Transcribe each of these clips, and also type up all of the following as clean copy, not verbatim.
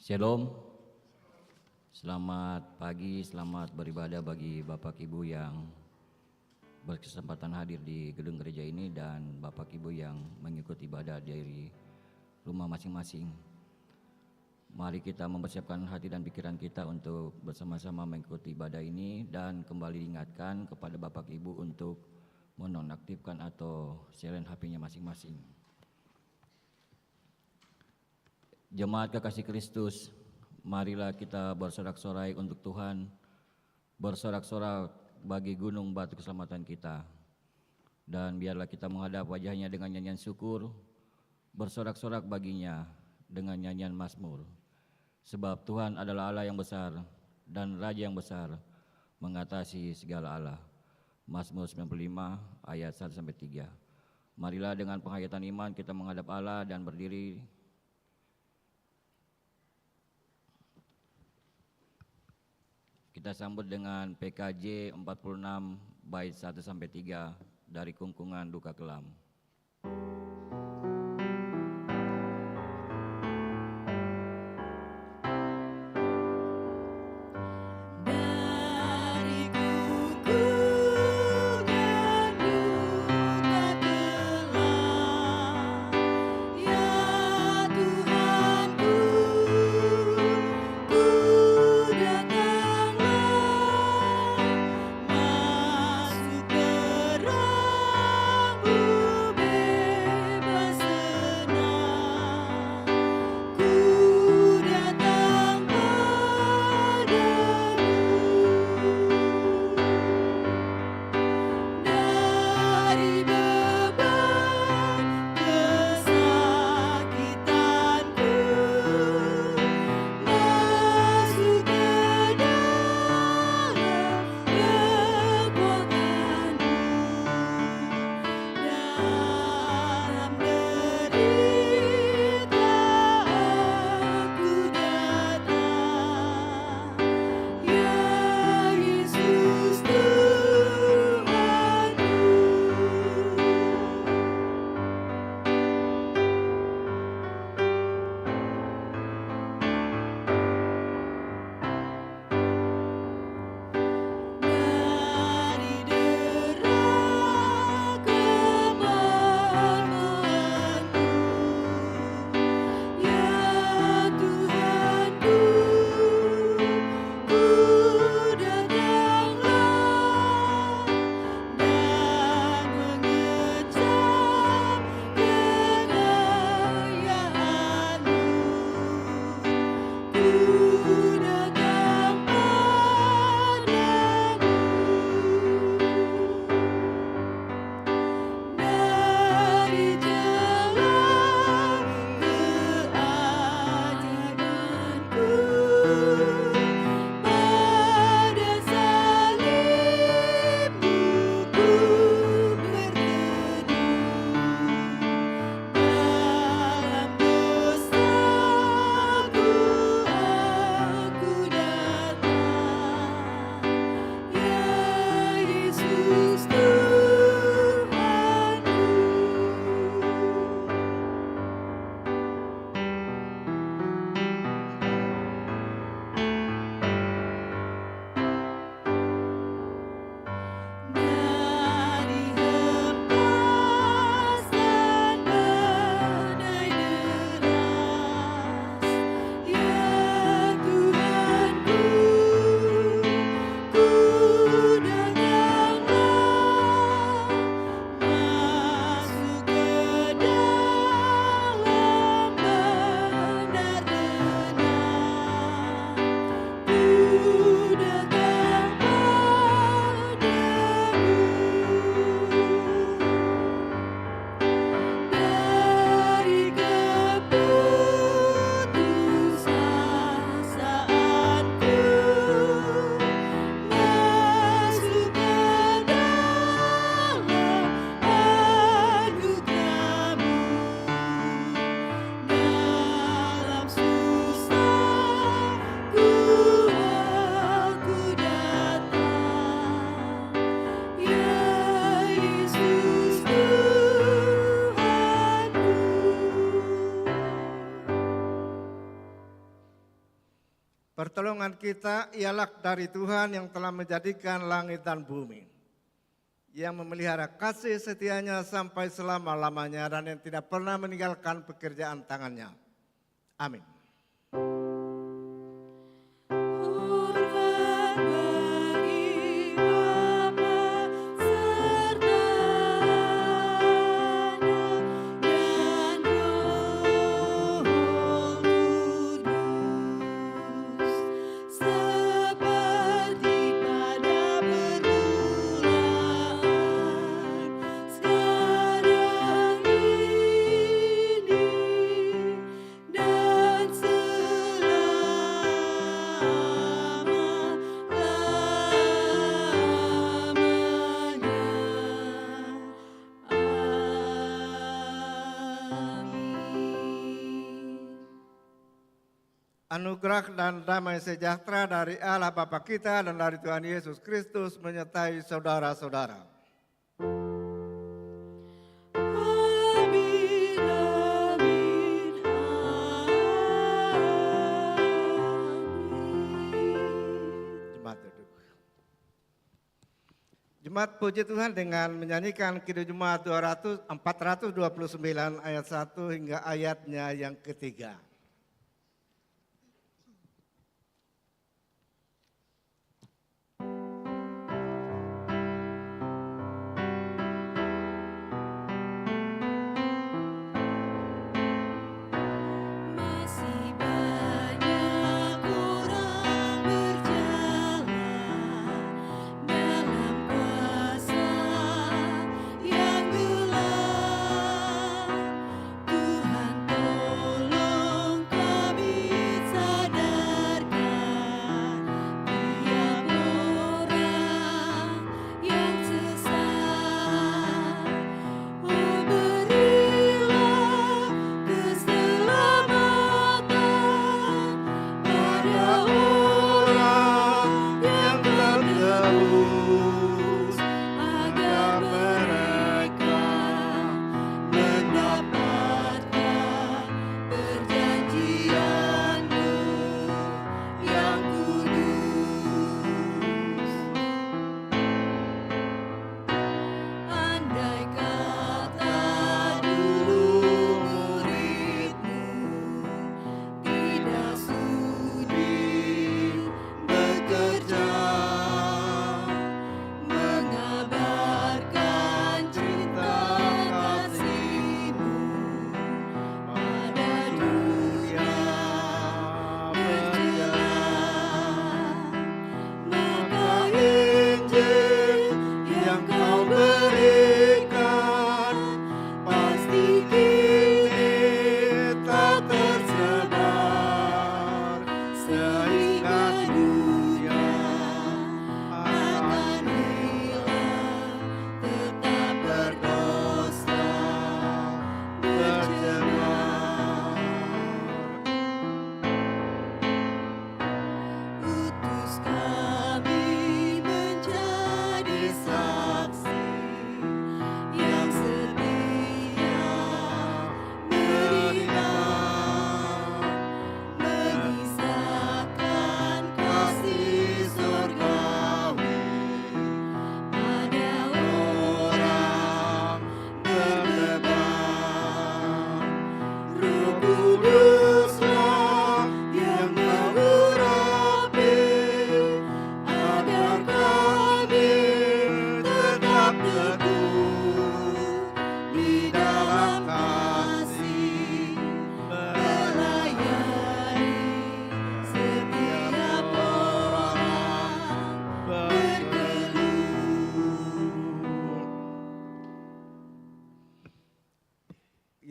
Shalom, selamat pagi, selamat beribadah bagi Bapak Ibu yang berkesempatan hadir di gedung gereja ini dan Bapak Ibu yang mengikuti ibadah dari rumah masing-masing. Mari kita mempersiapkan hati dan pikiran kita untuk bersama-sama mengikuti ibadah ini dan kembali diingatkan kepada Bapak Ibu untuk menonaktifkan atau silent HP-nya masing-masing. Jemaat kekasih Kristus, marilah kita bersorak-sorai untuk Tuhan, bersorak-sorak bagi gunung batu keselamatan kita. Dan biarlah kita menghadap wajahnya dengan nyanyian syukur, bersorak-sorak baginya dengan nyanyian mazmur. Sebab Tuhan adalah Allah yang besar dan Raja yang besar, mengatasi segala Allah. Mazmur 95 ayat 1-3. Marilah dengan penghayatan iman kita menghadap Allah dan berdiri. Kita sambut dengan PKJ 46 bait 1-3 dari Kungkungan Duka Kelam. Masuk terang bumi. kita ialah dari Tuhan yang telah menjadikan langit dan bumi, yang memelihara kasih setianya sampai selama-lamanya dan yang tidak pernah meninggalkan pekerjaan tangannya. Amin. Anugerah dan damai sejahtera dari Allah Bapa kita dan dari Tuhan Yesus Kristus menyertai saudara-saudara. Amin, amin, amin. Jemaat duduk. Jemaat puji Tuhan dengan menyanyikan Kidung Jemaat 429 ayat 1 hingga ayatnya yang ketiga.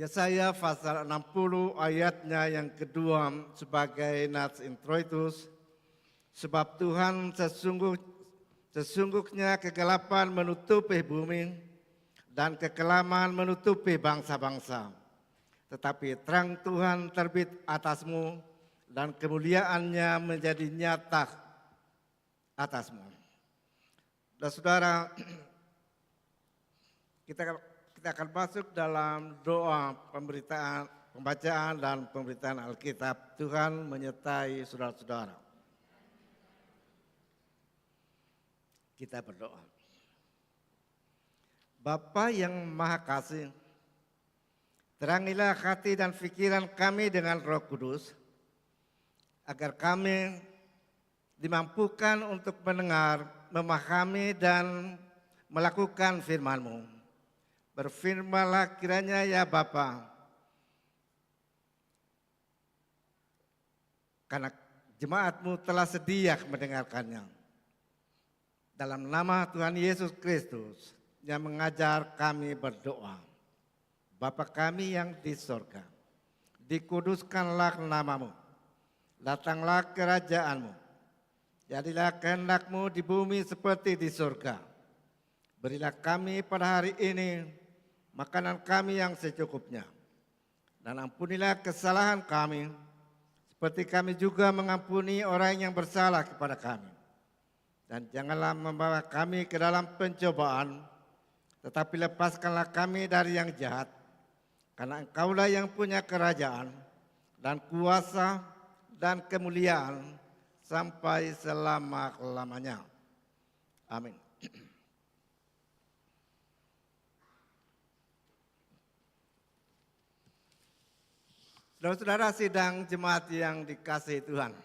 Yesaya pasal 60 ayatnya yang kedua sebagai nats introitus. Sebab Tuhan sesungguhnya kegelapan menutupi bumi dan kekelaman menutupi bangsa-bangsa. Tetapi terang Tuhan terbit atasmu dan kemuliaannya menjadi nyata atasmu. Dan saudara, kita akan masuk dalam doa pembacaan dan pemberitaan Alkitab. Tuhan menyertai saudara-saudara. Kita berdoa. Bapa yang Maha Kasih, terangilah hati dan pikiran kami dengan Roh Kudus, agar kami dimampukan untuk mendengar, memahami dan melakukan firman-Mu. Berfirmanlah kiranya ya Bapa, karena jemaat-Mu telah sedia mendengarkannya. Dalam nama Tuhan Yesus Kristus yang mengajar kami berdoa. Bapa kami yang di sorga, dikuduskanlah nama-Mu, datanglah kerajaan-Mu, jadilah kehendak-Mu di bumi seperti di sorga. Berilah kami pada hari ini makanan kami yang secukupnya, dan ampunilah kesalahan kami, seperti kami juga mengampuni orang yang bersalah kepada kami. Dan janganlah membawa kami ke dalam pencobaan, tetapi lepaskanlah kami dari yang jahat, karena Engkaulah yang punya kerajaan dan kuasa dan kemuliaan sampai selama-lamanya. Amin. Saudara-saudara sidang jemaat yang dikasihi Tuhan,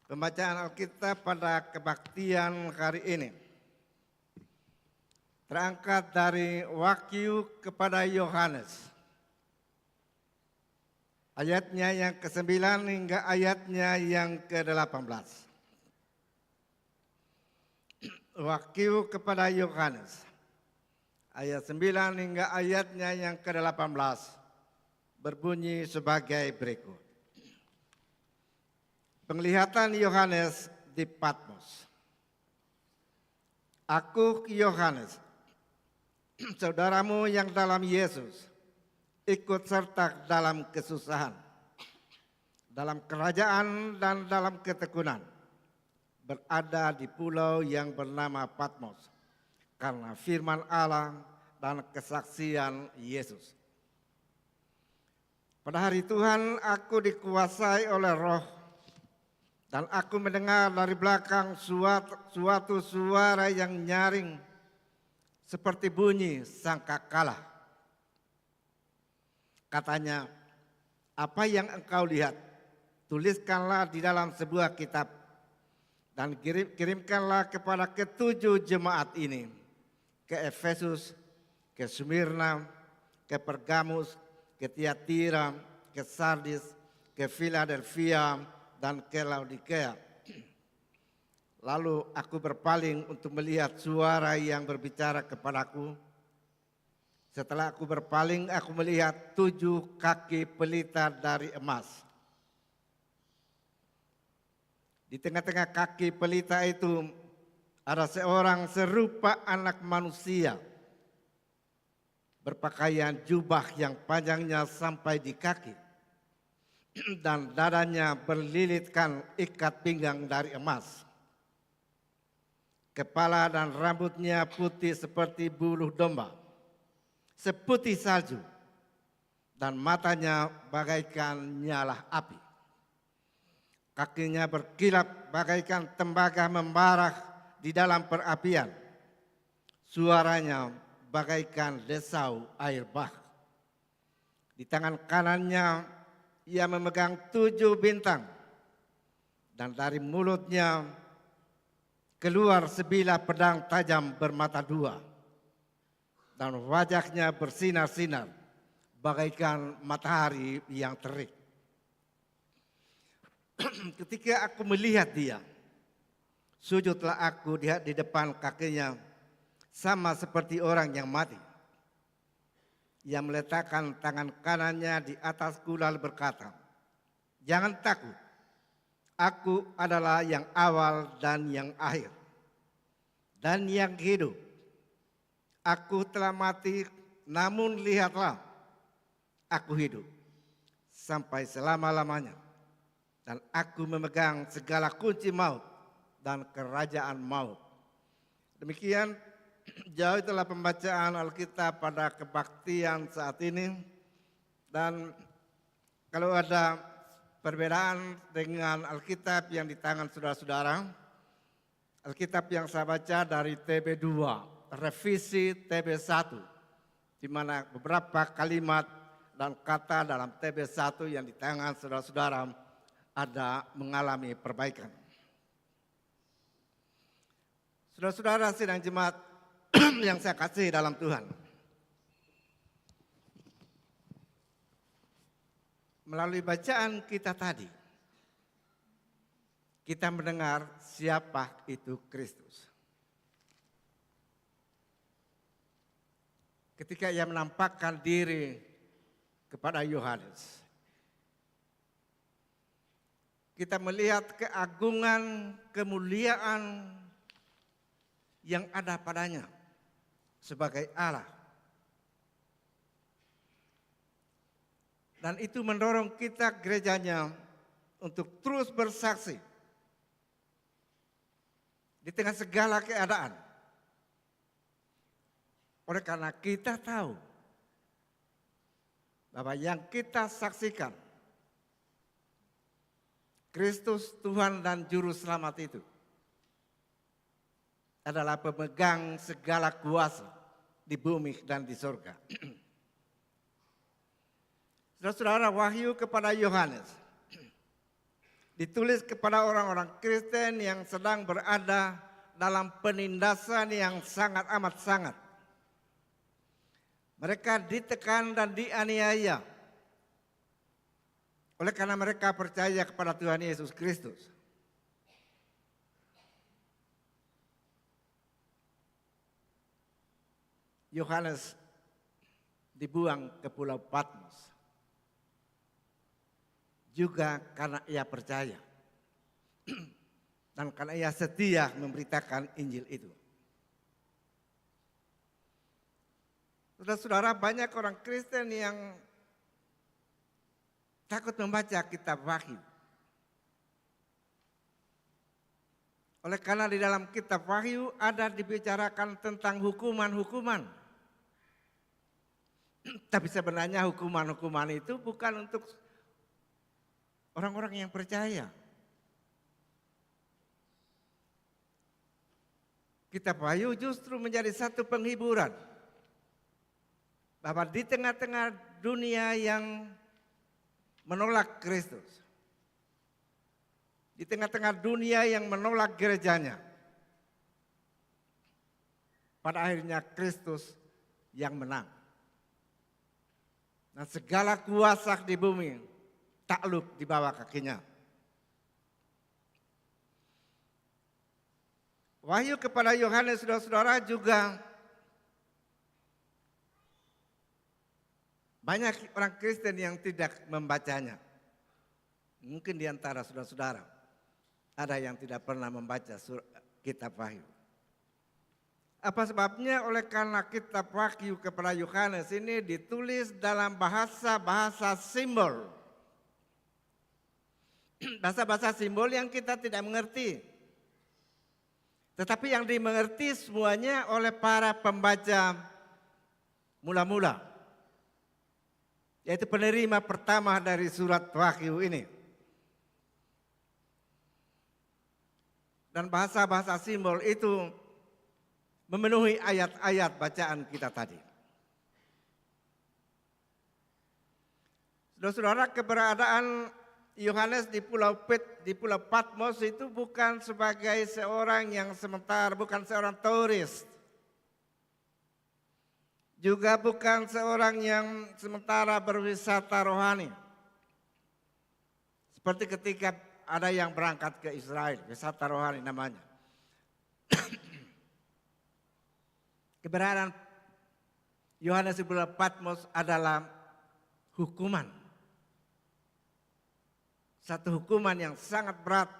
pembacaan Alkitab pada kebaktian hari ini terangkat dari Wahyu kepada Yohanes, ayatnya yang ke-9 hingga ayatnya yang ke-18. Wahyu kepada Yohanes, ayat 9 hingga ayatnya yang ke-18 berbunyi sebagai berikut. Penglihatan Yohanes di Patmos. Aku Yohanes, saudaramu yang dalam Yesus, ikut serta dalam kesusahan, dalam kerajaan dan dalam ketekunan, berada di pulau yang bernama Patmos, karena firman Allah dan kesaksian Yesus. Pada hari Tuhan aku dikuasai oleh Roh, dan aku mendengar dari belakang suatu suara yang nyaring seperti bunyi sangkakala. Katanya, apa yang engkau lihat, tuliskanlah di dalam sebuah kitab dan kirimkanlah kepada ketujuh jemaat ini, ke Efesus, ke Smyrna, ke Pergamus, ke Tiatira, ke Sardis, ke Philadelphia, dan ke Laodikea. Lalu aku berpaling untuk melihat suara yang berbicara kepadaku. Setelah aku berpaling, aku melihat 7 kaki pelita dari emas. Di tengah-tengah kaki pelita itu ada seorang serupa anak manusia, berpakaian jubah yang panjangnya sampai di kaki, dan dadanya berlilitkan ikat pinggang dari emas. Kepala dan rambutnya putih seperti bulu domba, seputih salju, dan matanya bagaikan nyala api. Kakinya berkilap bagaikan tembaga membara di dalam perapian. Suaranya bagaikan desau air bah. Di tangan kanannya ia memegang 7 bintang, dan dari mulutnya keluar sebilah pedang tajam bermata 2, dan wajahnya bersinar-sinar bagaikan matahari yang terik. Ketika aku melihat dia, sujudlah aku di depan kakinya, sama seperti orang yang mati. Ia meletakkan tangan kanannya di atasku lalu berkata, jangan takut, aku adalah yang awal dan yang akhir, dan yang hidup. Aku telah mati, namun lihatlah, aku hidup sampai selama-lamanya. Dan aku memegang segala kunci maut dan kerajaan maut. Demikian jauh itulah pembacaan Alkitab pada kebaktian saat ini. Dan kalau ada perbedaan dengan Alkitab yang di tangan saudara-saudara, Alkitab yang saya baca dari TB2, revisi TB1, di mana beberapa kalimat dan kata dalam TB1 yang di tangan saudara-saudara ada mengalami perbaikan. Saudara-saudara sidang jemaat yang saya kasih dalam Tuhan. Melalui bacaan kita tadi, kita mendengar siapa itu Kristus. Ketika ia menampakkan diri kepada Yohanes, kita melihat keagungan, kemuliaan yang ada padanya sebagai Allah. Dan itu mendorong kita gerejanya untuk terus bersaksi di tengah segala keadaan. Oleh karena kita tahu bahwa yang kita saksikan, Kristus Tuhan dan Juru Selamat itu adalah pemegang segala kuasa di bumi dan di surga. Saudara-saudara, wahyu kepada Yohanes ditulis kepada orang-orang Kristen yang sedang berada dalam penindasan yang sangat amat sangat. Mereka ditekan dan dianiaya oleh karena mereka percaya kepada Tuhan Yesus Kristus. Yohanes dibuang ke Pulau Patmos juga karena ia percaya dan karena ia setia memberitakan Injil itu. Saudara-saudara, banyak orang Kristen yang takut membaca kitab Wahyu. Oleh karena di dalam kitab Wahyu ada dibicarakan tentang hukuman-hukuman. Tapi sebenarnya hukuman-hukuman itu bukan untuk orang-orang yang percaya. Kitab Wahyu justru menjadi satu penghiburan. Bahwa di tengah-tengah dunia yang menolak Kristus. Di tengah-tengah dunia yang menolak gerejanya. Pada akhirnya Kristus yang menang. Dan segala kuasa di bumi takluk di bawah kakinya. Wahyu kepada Yohanes, saudara-saudara, juga banyak orang Kristen yang tidak membacanya. Mungkin di antara saudara-saudara ada yang tidak pernah membaca kitab Wahyu. Apa sebabnya? Oleh karena kitab Wahyu kepada Yohanes ini ditulis dalam bahasa-bahasa simbol. Bahasa-bahasa simbol yang kita tidak mengerti. Tetapi yang dimengerti semuanya oleh para pembaca mula-mula. Yaitu penerima pertama dari surat Wahyu ini. Dan bahasa-bahasa simbol itu memenuhi ayat-ayat bacaan kita tadi. Saudara-saudara, keberadaan Yohanes di Pulau Patmos itu bukan sebagai seorang yang sementara, bukan seorang turis. Juga bukan seorang yang sementara berwisata rohani. Seperti ketika ada yang berangkat ke Israel, wisata rohani namanya. Keberadaan Yohanes di Pulau Patmos adalah hukuman. Satu hukuman yang sangat berat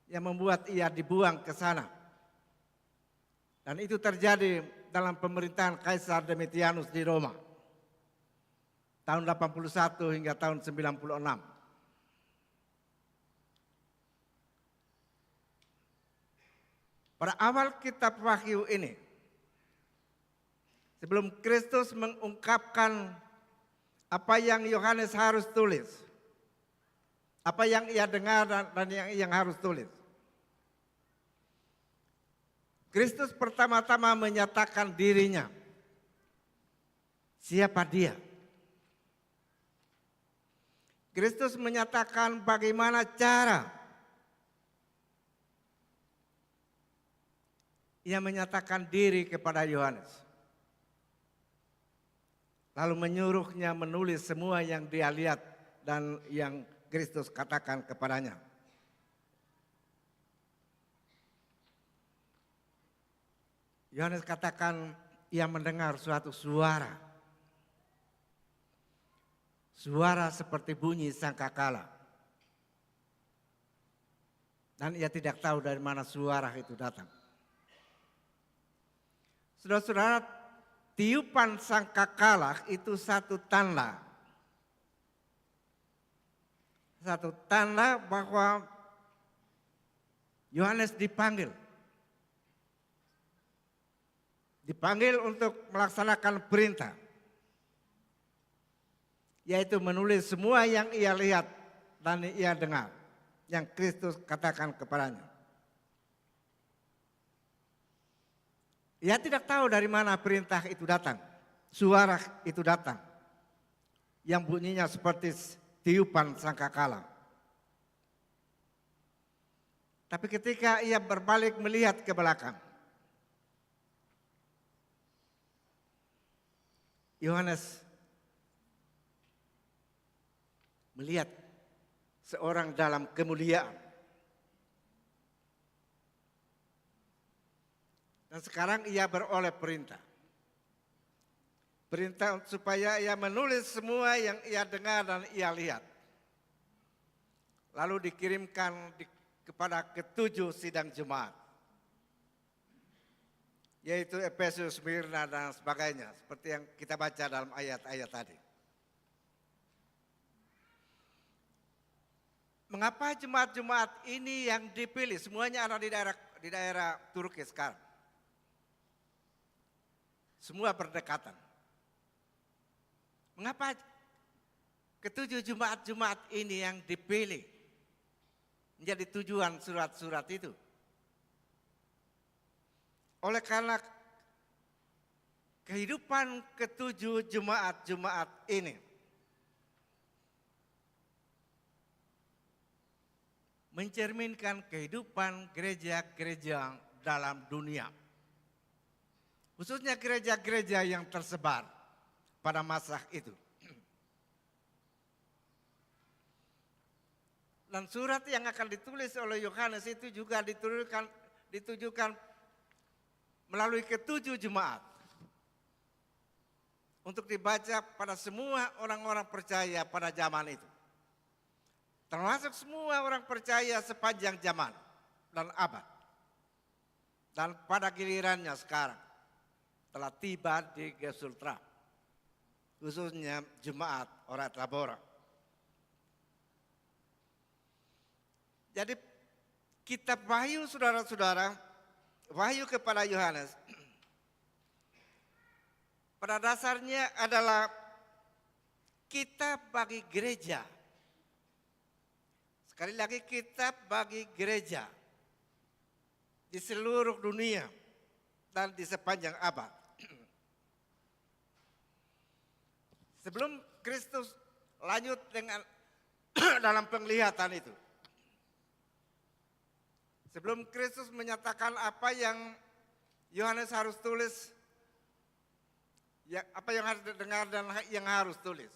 yang membuat ia dibuang ke sana. Dan itu terjadi dalam pemerintahan Kaisar Domitianus di Roma. Tahun 81 hingga tahun 96. Pada awal kitab Wahyu ini, sebelum Kristus mengungkapkan apa yang Yohanes harus tulis, apa yang ia dengar dan yang harus tulis. Kristus pertama-tama menyatakan dirinya. Siapa dia? Kristus menyatakan bagaimana cara ia menyatakan diri kepada Yohanes. Lalu menyuruhnya menulis semua yang dia lihat dan yang Kristus katakan kepadanya. Yohanes katakan ia mendengar suatu suara. Suara seperti bunyi sangkakala. Dan ia tidak tahu dari mana suara itu datang. Saudara-saudara, tiupan sangkakala itu satu tanda. Satu tanda bahwa Yohanes dipanggil. Dipanggil untuk melaksanakan perintah. Yaitu menulis semua yang ia lihat dan ia dengar. Yang Kristus katakan kepadanya. Ia tidak tahu dari mana perintah itu datang. Suara itu datang. Yang bunyinya seperti tiupan sangkakala. Tapi ketika ia berbalik melihat ke belakang. Yohanes melihat seorang dalam kemuliaan. Dan sekarang ia beroleh perintah. Perintah supaya ia menulis semua yang ia dengar dan ia lihat. Lalu dikirimkan kepada ketujuh sidang jemaat. Yaitu Efesus, Smyrna dan sebagainya. Seperti yang kita baca dalam ayat-ayat tadi. Mengapa jemaat-jemaat ini yang dipilih? Semuanya ada di daerah Turki sekarang. Semua berdekatan. Mengapa ketujuh jemaat-jemaat ini yang dipilih menjadi tujuan surat-surat itu? Oleh karena kehidupan ketujuh jemaat-jemaat ini mencerminkan kehidupan gereja-gereja dalam dunia. Khususnya gereja-gereja yang tersebar pada masa itu. Dan surat yang akan ditulis oleh Yohanes itu juga ditujukan melalui ketujuh jemaat. Untuk dibaca pada semua orang-orang percaya pada zaman itu. Termasuk semua orang percaya sepanjang zaman dan abad. Dan pada gilirannya sekarang telah tiba di Gesultra. Khususnya jemaat Orat Labora. Jadi kitab Wahyu saudara-saudara, Wahyu kepada Yohanes pada dasarnya adalah kitab bagi gereja. Sekali lagi kitab bagi gereja di seluruh dunia dan di sepanjang abad. Sebelum Kristus lanjut dengan dalam penglihatan itu. Sebelum Kristus menyatakan apa yang Yohanes harus tulis, ya, apa yang harus dengar dan yang harus tulis.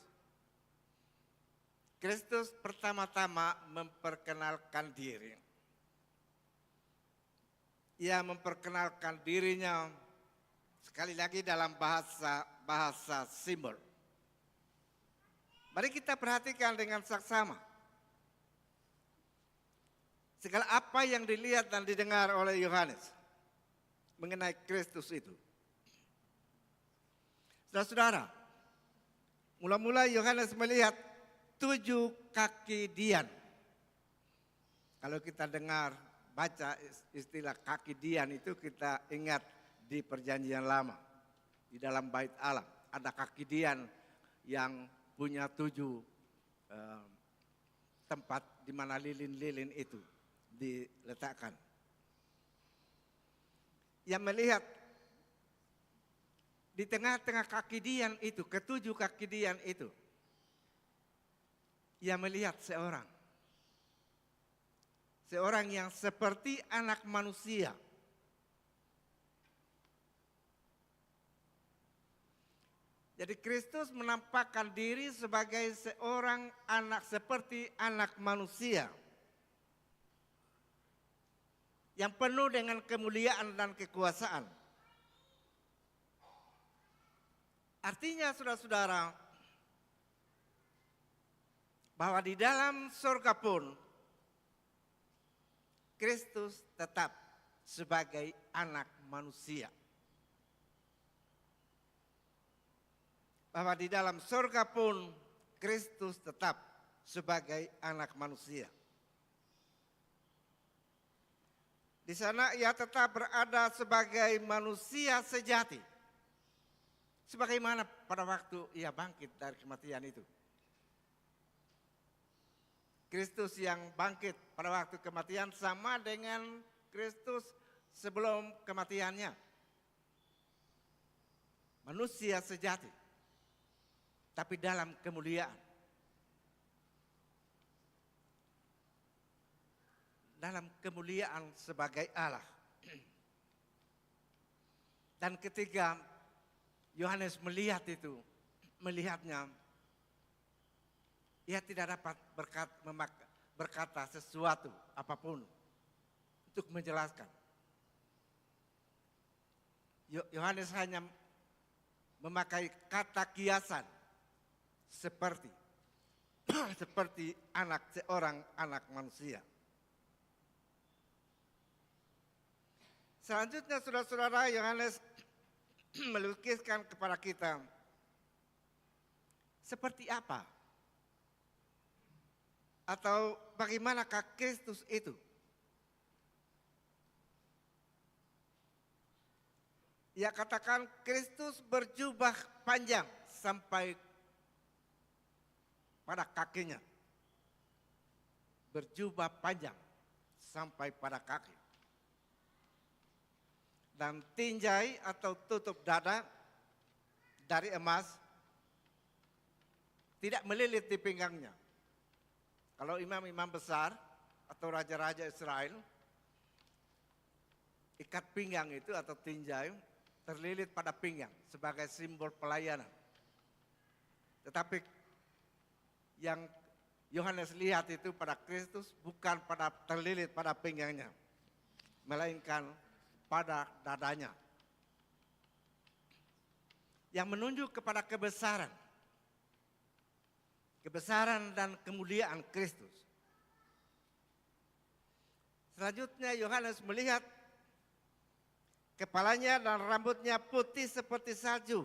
Kristus pertama-tama memperkenalkan diri. Ia memperkenalkan dirinya sekali lagi dalam bahasa simbol. Mari kita perhatikan dengan saksama. Segala apa yang dilihat dan didengar oleh Yohanes mengenai Kristus itu. Saudara-saudara, mula-mula Yohanes melihat 7 kaki dian. Kalau kita dengar, baca istilah kaki dian itu kita ingat di perjanjian lama. Di dalam bait Allah ada kaki dian yang punya 7 tempat di mana lilin-lilin itu diletakkan. Ia melihat di tengah-tengah kaki dian itu, ketujuh kaki dian itu, ia melihat seorang yang seperti anak manusia. Jadi Kristus menampakkan diri sebagai seorang anak seperti anak manusia yang penuh dengan kemuliaan dan kekuasaan. Artinya saudara-saudara, bahwa di dalam surga pun Kristus tetap sebagai anak manusia. Bahwa di dalam surga pun Kristus tetap sebagai anak manusia. Di sana ia tetap berada sebagai manusia sejati. Sebagaimana pada waktu ia bangkit dari kematian itu. Kristus yang bangkit pada waktu kematian sama dengan Kristus sebelum kematiannya. Manusia sejati, tapi dalam kemuliaan. Dalam kemuliaan sebagai Allah. Dan ketika Yohanes melihatnya, ia tidak dapat berkata sesuatu apapun untuk menjelaskan. Yohanes hanya memakai kata kiasan seperti seorang anak manusia. Selanjutnya saudara-saudara, Yohanes melukiskan kepada kita seperti apa atau bagaimanakah Kristus itu. Ia katakan Kristus berjubah panjang sampai pada kakinya. Berjubah panjang sampai pada kaki. Dan tinjai atau tutup dada dari emas tidak melilit di pinggangnya. Kalau imam-imam besar atau raja-raja Israel, ikat pinggang itu atau tinjai terlilit pada pinggang sebagai simbol pelayanan. Tetapi yang Yohanes lihat itu pada Kristus bukan terlilit pada pinggangnya, melainkan pada dadanya. Yang menunjuk kepada kebesaran dan kemuliaan Kristus. Selanjutnya Yohanes melihat kepalanya dan rambutnya putih seperti salju,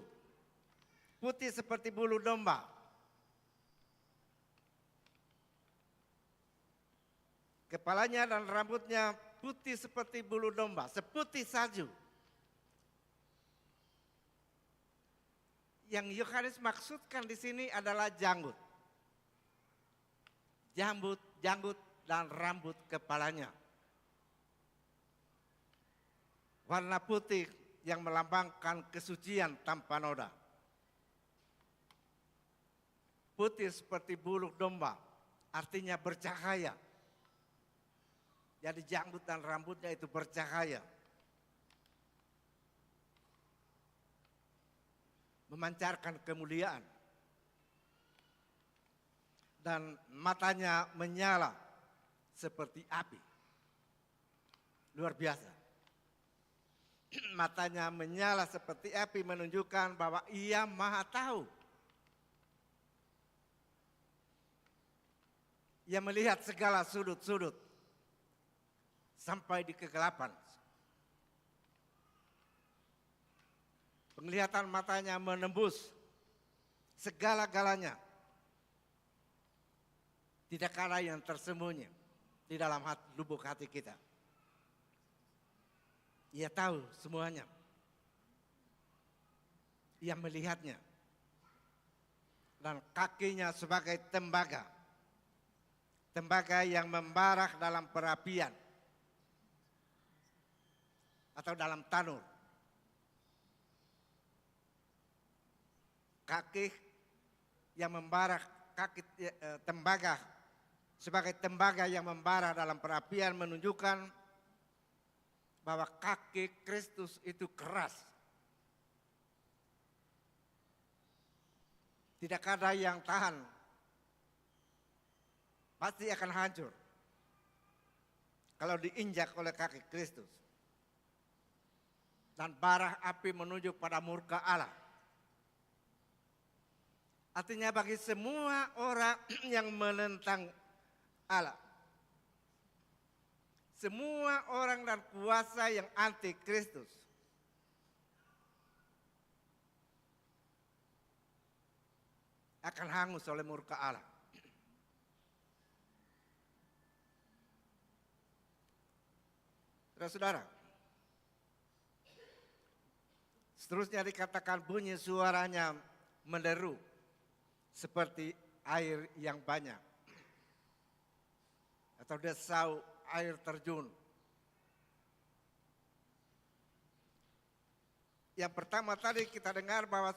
putih seperti bulu domba. Kepalanya dan rambutnya putih seperti bulu domba, seputih salju. Yang Yohanes maksudkan di sini adalah janggut. Janggut dan rambut kepalanya. Warna putih yang melambangkan kesucian tanpa noda. Putih seperti bulu domba, artinya bercahaya. Jadi janggut dan rambutnya itu bercahaya. Memancarkan kemuliaan. Dan matanya menyala seperti api. Luar biasa. Matanya menyala seperti api menunjukkan bahwa ia maha tahu. Ia melihat segala sudut-sudut sampai di kegelapan. Penglihatan matanya menembus segala-galanya. Tidak ada yang tersembunyi di dalam lubuk hati kita. Ia tahu semuanya. Ia melihatnya. Dan kakinya sebagai tembaga. Tembaga yang membara dalam perapian. atau dalam tanur. Kaki yang membara, kaki tembaga sebagai tembaga yang membara dalam perapian menunjukkan bahwa kaki Kristus itu keras. Tidak ada yang tahan, pasti akan hancur kalau diinjak oleh kaki Kristus. Dan bara api menuju pada murka Allah. Artinya bagi semua orang yang menentang Allah, semua orang dan kuasa yang anti Kristus, akan hangus oleh murka Allah. Saudara-saudara, seterusnya dikatakan bunyi suaranya menderu seperti air yang banyak atau desau air terjun. Yang pertama tadi kita dengar bahwa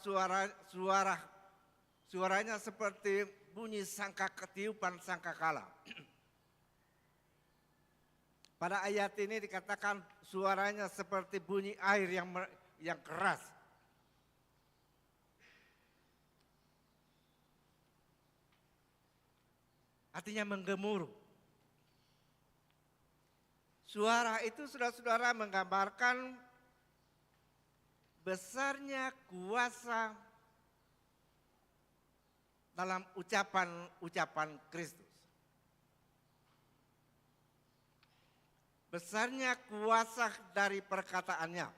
suaranya seperti bunyi ketiupan sangkakala. Pada ayat ini dikatakan suaranya seperti bunyi air yang keras. Artinya menggemuruh. Suara itu saudara-saudara menggambarkan besarnya kuasa dalam ucapan Kristus. Besarnya kuasa dari perkataannya.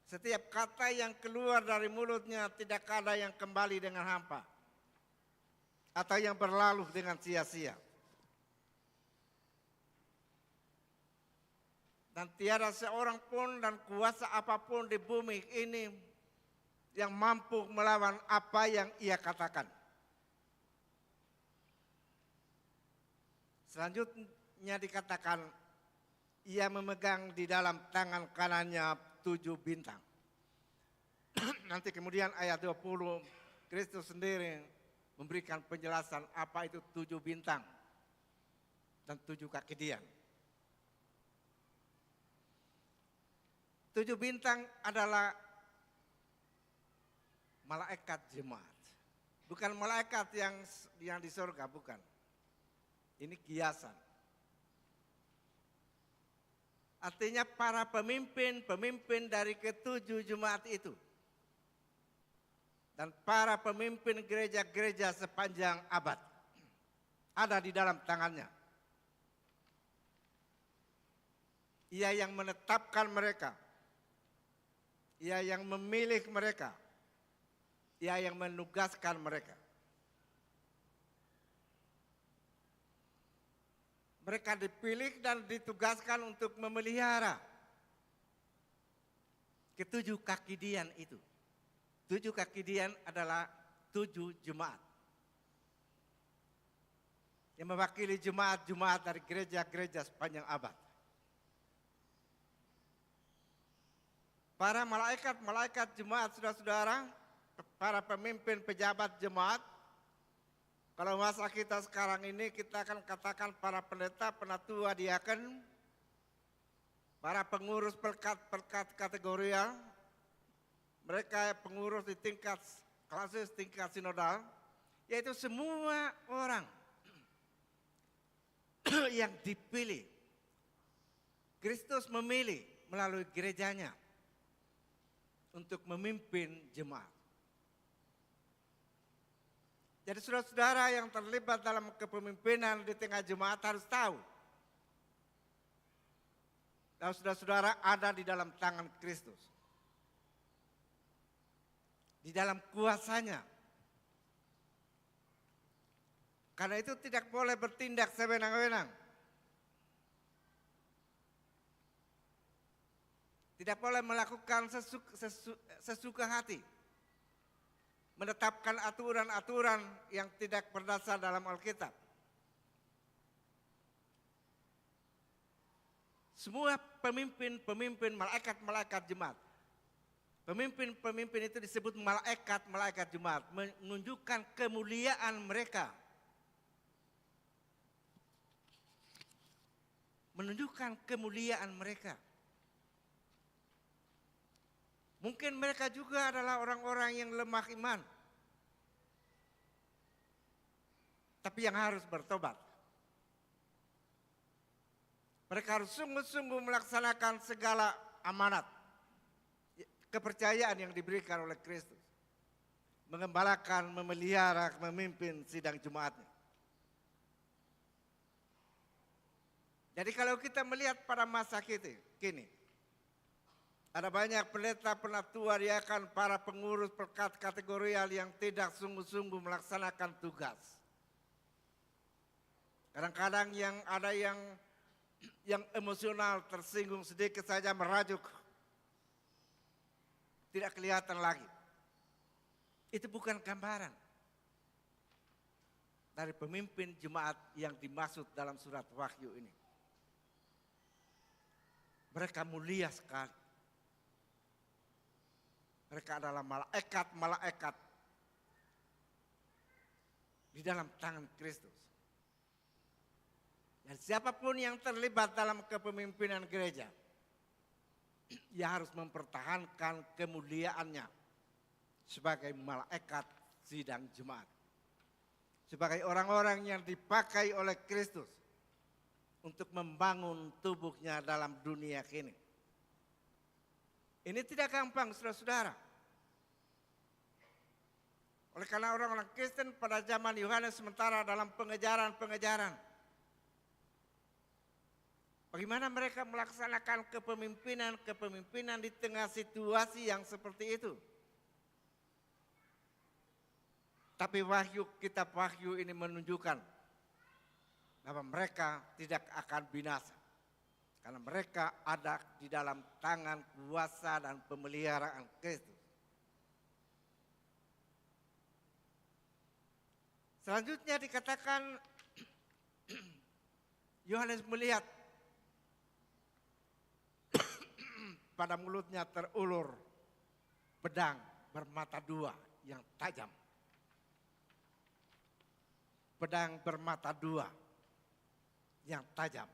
Setiap kata yang keluar dari mulutnya tidak ada yang kembali dengan hampa atau yang berlalu dengan sia-sia. Dan tiada seorang pun dan kuasa apapun di bumi ini yang mampu melawan apa yang ia katakan. Selanjutnya dikatakan ia memegang di dalam tangan kanannya 7 bintang. Nanti kemudian ayat 20 Kristus sendiri memberikan penjelasan apa itu 7 bintang dan 7 kaki dian. 7 bintang adalah malaikat jemaat. Bukan malaikat yang di surga, bukan. Ini kiasan. Artinya para pemimpin dari ke-7 jemaat itu. Dan para pemimpin gereja-gereja sepanjang abad ada di dalam tangannya. Ia yang menetapkan mereka. Ia yang memilih mereka. Ia yang menugaskan mereka. Mereka dipilih dan ditugaskan untuk memelihara ke-7 kaki dian itu. 7 kaki dian adalah 7 jemaat. Yang mewakili jemaat-jemaat dari gereja-gereja sepanjang abad. Para malaikat jemaat saudara-saudara, para pemimpin pejabat jemaat, kalau masa kita sekarang ini kita akan katakan para pendeta, penatua, diaken, para pengurus pelkat kategorial, mereka pengurus di tingkat klasis, tingkat sinodal, yaitu semua orang yang dipilih. Kristus memilih melalui gerejanya untuk memimpin jemaat. Jadi saudara-saudara yang terlibat dalam kepemimpinan di tengah jemaat harus tahu. Dan saudara-saudara ada di dalam tangan Kristus. Di dalam kuasanya. Karena itu tidak boleh bertindak sewenang-wenang. Tidak boleh melakukan sesuka hati. Menetapkan aturan-aturan yang tidak berdasar dalam Alkitab. semua pemimpin-pemimpin malaikat-malaikat jemaat. Pemimpin-pemimpin itu disebut malaikat-malaikat jemaat, menunjukkan kemuliaan mereka. Menunjukkan kemuliaan mereka. Mungkin mereka juga adalah orang-orang yang lemah iman. Tapi yang harus bertobat. Mereka harus sungguh-sungguh melaksanakan segala amanat. Kepercayaan yang diberikan oleh Kristus. Mengembalakan, memelihara, memimpin sidang Jumatnya. Jadi kalau kita melihat pada masa kini, ada banyak pendeta penatua diakan para pengurus kategorial yang tidak sungguh-sungguh melaksanakan tugas. Kadang-kadang ada yang emosional, tersinggung sedikit saja merajuk. Tidak kelihatan lagi. Itu bukan gambaran dari pemimpin jemaat yang dimaksud dalam surat Wahyu ini. Mereka mulia sekali. Mereka adalah malaikat-malaikat di dalam tangan Kristus. Dan siapapun yang terlibat dalam kepemimpinan gereja, ia harus mempertahankan kemuliaannya sebagai malaikat sidang jemaat. Sebagai orang-orang yang dipakai oleh Kristus untuk membangun tubuhnya dalam dunia ini. Ini tidak gampang, saudara-saudara. Oleh karena orang-orang Kristen pada zaman Yohanes sementara dalam pengejaran. Bagaimana mereka melaksanakan kepemimpinan di tengah situasi yang seperti itu. Tapi kitab Wahyu ini menunjukkan bahwa mereka tidak akan binasa. Karena mereka ada di dalam tangan kuasa dan pemeliharaan Kristus. Selanjutnya dikatakan Yohanes melihat pada mulutnya terulur pedang bermata dua yang tajam. Pedang bermata dua yang tajam.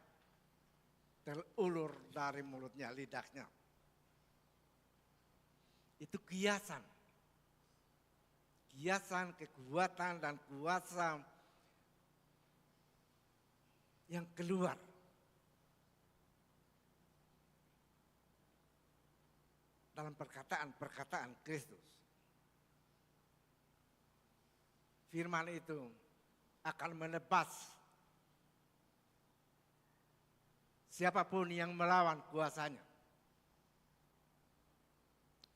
Terulur dari mulutnya, lidahnya. Itu kiasan. Kiasan kekuatan dan kuasa yang keluar. Dalam perkataan Kristus. Firman itu akan menebas siapapun yang melawan kuasanya.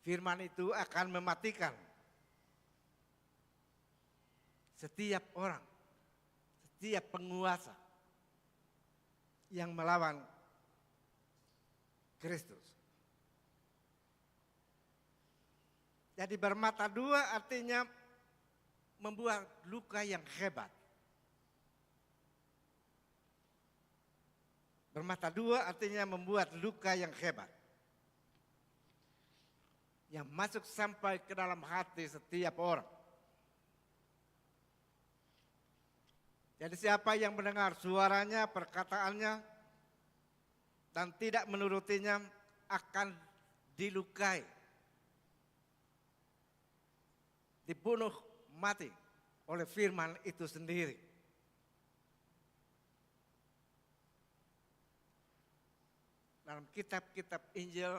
Firman itu akan mematikan setiap orang, setiap penguasa yang melawan Kristus. Jadi bermata dua artinya membuat luka yang hebat. Bermata dua artinya membuat luka yang hebat. Yang masuk sampai ke dalam hati setiap orang. Jadi siapa yang mendengar suaranya, perkataannya, dan tidak menurutinya akan dilukai. Dibunuh mati oleh firman itu sendiri. Dalam kitab-kitab Injil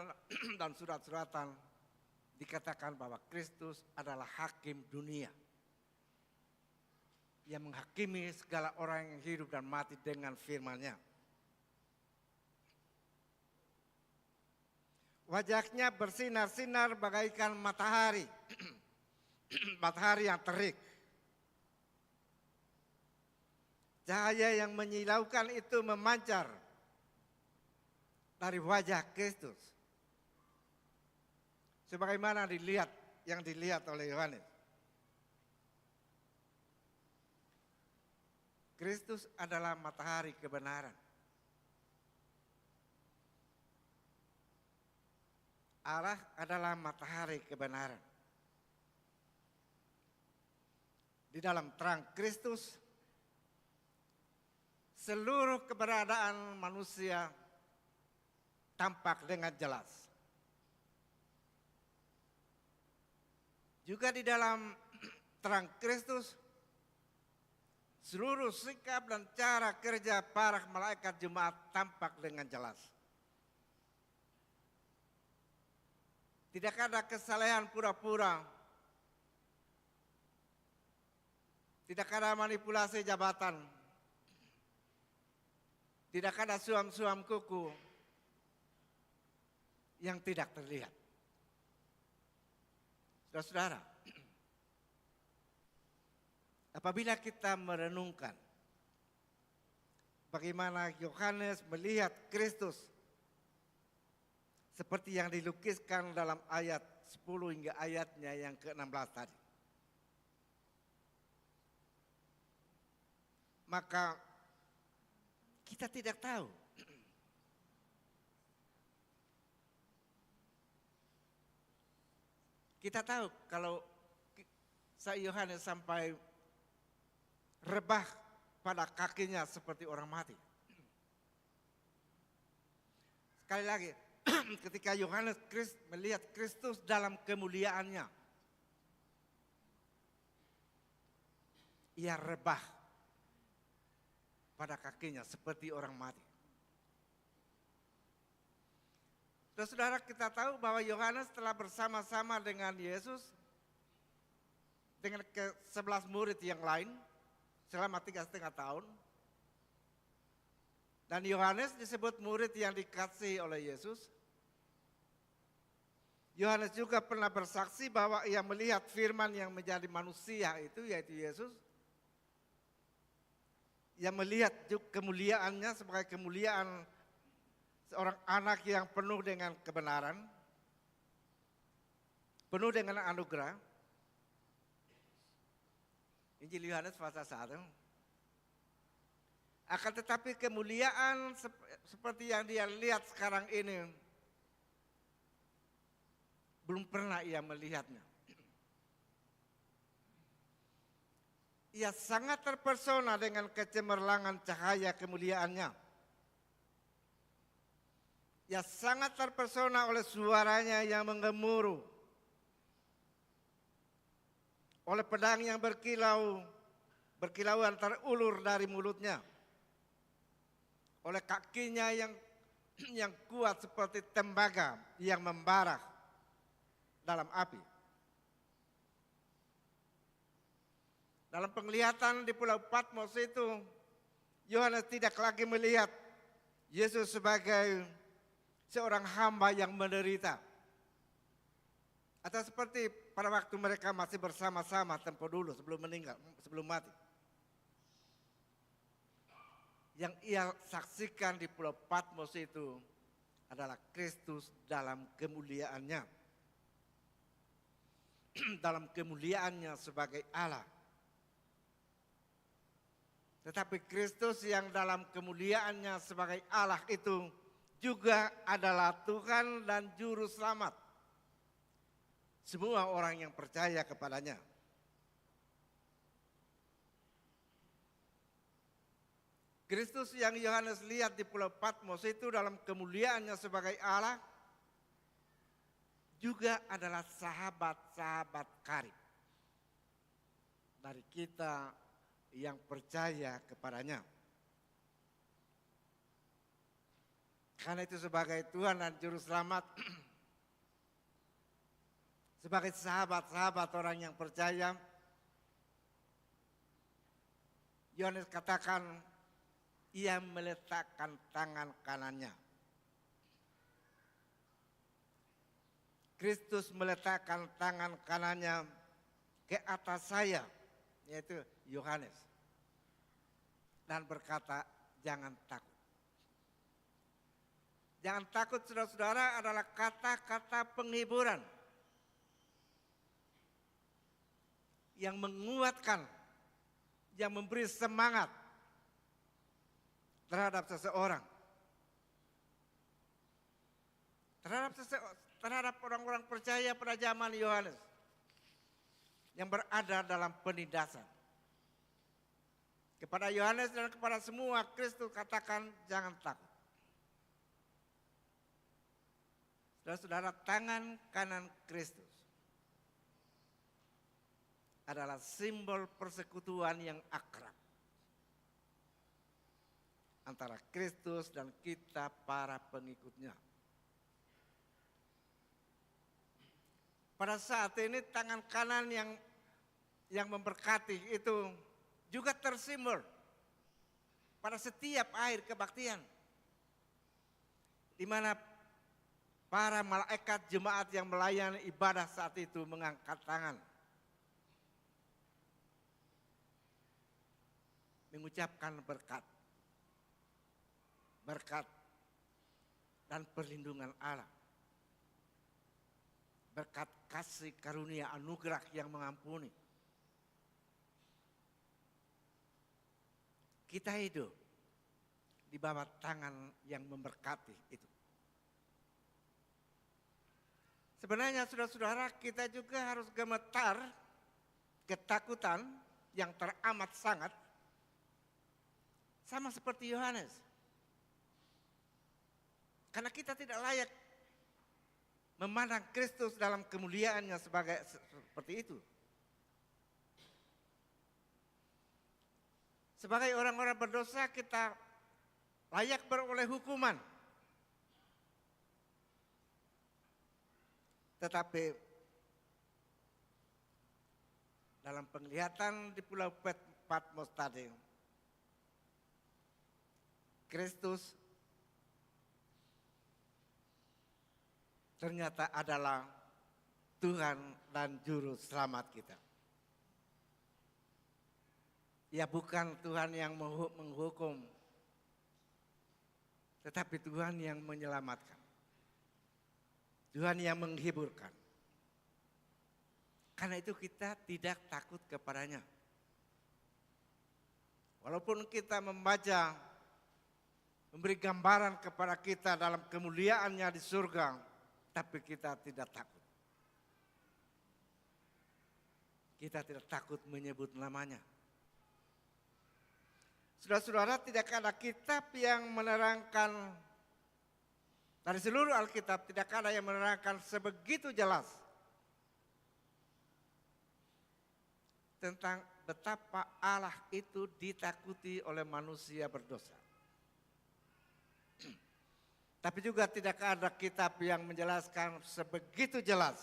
dan surat-suratan dikatakan bahwa Kristus adalah hakim dunia. Yang menghakimi segala orang yang hidup dan mati dengan firman-Nya. Wajahnya bersinar-sinar bagaikan matahari. Matahari yang terik. Cahaya yang menyilaukan itu memancar dari wajah Kristus. Sebagaimana yang dilihat oleh Yohanes. Kristus adalah matahari kebenaran. Allah adalah matahari kebenaran. Di dalam terang Kristus, seluruh keberadaan manusia tampak dengan jelas. Juga di dalam terang Kristus, seluruh sikap dan cara kerja para malaikat jemaat tampak dengan jelas. Tidak ada kesalehan pura-pura. Tidak ada manipulasi jabatan. Tidak ada suam-suam kuku yang tidak terlihat. Saudara-saudara, apabila kita merenungkan bagaimana Yohanes melihat Kristus seperti yang dilukiskan dalam ayat 10 hingga ayatnya yang ke-16 tadi. Maka kita tidak tahu kita tahu kalau Yohanes sampai rebah pada kakinya seperti orang mati. Sekali lagi, ketika Yohanes melihat Kristus dalam kemuliaannya, ia rebah pada kakinya seperti orang mati. Saudara, kita tahu bahwa Yohanes telah bersama-sama dengan Yesus, dengan ke-11 murid yang lain selama 3,5 tahun. Dan Yohanes disebut murid yang dikasihi oleh Yesus. Yohanes juga pernah bersaksi bahwa ia melihat firman yang menjadi manusia itu, yaitu Yesus. Ia melihat kemuliaannya sebagai kemuliaan seorang anak yang penuh dengan kebenaran, penuh dengan anugerah. Injil Yohanes pasal 1. Akan tetapi kemuliaan seperti yang dia lihat sekarang ini, belum pernah ia melihatnya. Ia sangat terpesona dengan kecemerlangan cahaya kemuliaannya. Ia sangat terpesona oleh suaranya yang menggemuruh, oleh pedang yang berkilauan terulur dari mulutnya, oleh kakinya yang kuat seperti tembaga yang membara dalam api. Dalam penglihatan di Pulau Patmos itu, Yohanes tidak lagi melihat Yesus sebagai seorang hamba yang menderita. Atau seperti pada waktu mereka masih bersama-sama tempo dulu sebelum meninggal, sebelum mati. Yang ia saksikan di Pulau Patmos itu adalah Kristus dalam kemuliaannya. Dalam kemuliaannya sebagai Allah. Tetapi Kristus yang dalam kemuliaannya sebagai Allah itu juga adalah Tuhan dan Juru Selamat semua orang yang percaya kepadanya. Kristus yang Yohanes lihat di Pulau Patmos itu dalam kemuliaannya sebagai Allah juga adalah sahabat-sahabat karib dari kita yang percaya kepadanya. Karena itu sebagai Tuhan dan Juru Selamat, sebagai sahabat-sahabat orang yang percaya, Yohanes katakan ia meletakkan tangan kanannya. Kristus meletakkan tangan kanannya ke atas saya, yaitu Yohanes, dan berkata, jangan takut. Jangan takut, saudara-saudara, adalah kata-kata penghiburan yang menguatkan, yang memberi semangat terhadap seseorang. terhadap orang-orang percaya pada zaman Yohanes yang berada dalam penindasan. Kepada Yohanes dan kepada semua Kristus katakan jangan takut. Saudara-saudara, tangan kanan Kristus adalah simbol persekutuan yang akrab antara Kristus dan kita para pengikutnya. Pada saat ini tangan kanan yang memberkati itu juga tersimbol pada setiap akhir kebaktian, di mana para malaikat jemaat yang melayani ibadah saat itu mengangkat tangan, mengucapkan berkat dan perlindungan Allah, berkat kasih karunia anugerah yang mengampuni. Kita hidup di bawah tangan yang memberkati itu. Sebenarnya saudara-saudara, kita juga harus gemetar, ketakutan yang teramat sangat, sama seperti Yohanes. Karena kita tidak layak memandang Kristus dalam kemuliaannya seperti itu. Sebagai orang-orang berdosa kita layak beroleh hukuman. Tetapi dalam penglihatan di Pulau Patmos tadi, Kristus ternyata adalah Tuhan dan Juru Selamat kita. Ya, bukan Tuhan yang menghukum, tetapi Tuhan yang menyelamatkan. Tuhan yang menghiburkan. Karena itu kita tidak takut kepadanya. Walaupun kita membaca, memberi gambaran kepada kita dalam kemuliaannya di surga, tapi kita tidak takut. Kita tidak takut menyebut namanya. Saudara-saudara, tidak ada kitab yang menerangkan, dari seluruh Alkitab tidak ada yang menerangkan sebegitu jelas tentang betapa Allah itu ditakuti oleh manusia berdosa. Tapi juga tidak ada kitab yang menjelaskan sebegitu jelas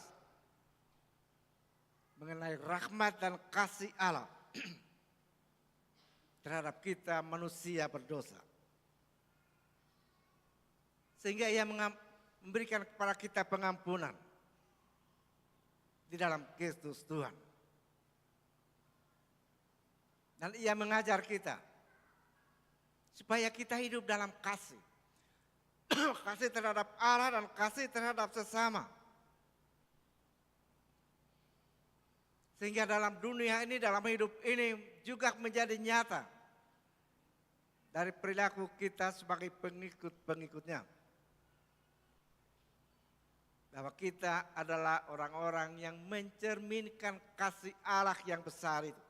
mengenai rahmat dan kasih Allah terhadap kita manusia berdosa. Sehingga ia memberikan kepada kita pengampunan di dalam Kristus Tuhan. Dan ia mengajar kita supaya kita hidup dalam kasih. Kasih terhadap Allah dan kasih terhadap sesama. Sehingga dalam dunia ini, dalam hidup ini juga menjadi nyata dari perilaku kita sebagai pengikut-pengikutnya. Bahwa kita adalah orang-orang yang mencerminkan kasih Allah yang besar itu.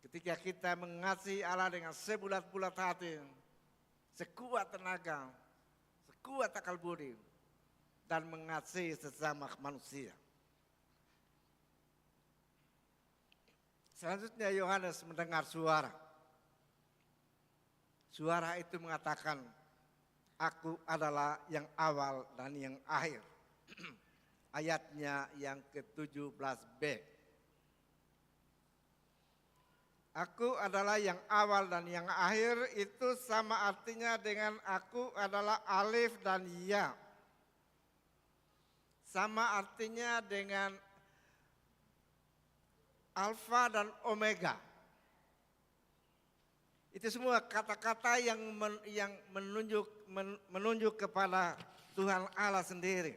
Ketika kita mengasihi Allah dengan sebulat-bulat hati, sekuat tenaga, sekuat akal budi, dan mengasihi sesama manusia. Selanjutnya Yohanes mendengar suara. Suara itu mengatakan, aku adalah yang awal dan yang akhir. Ayatnya yang ke-17b. Aku adalah yang awal dan yang akhir itu sama artinya dengan aku adalah alif dan ya. Sama artinya dengan alfa dan omega. Itu semua kata-kata yang menunjuk kepada Tuhan Allah sendiri.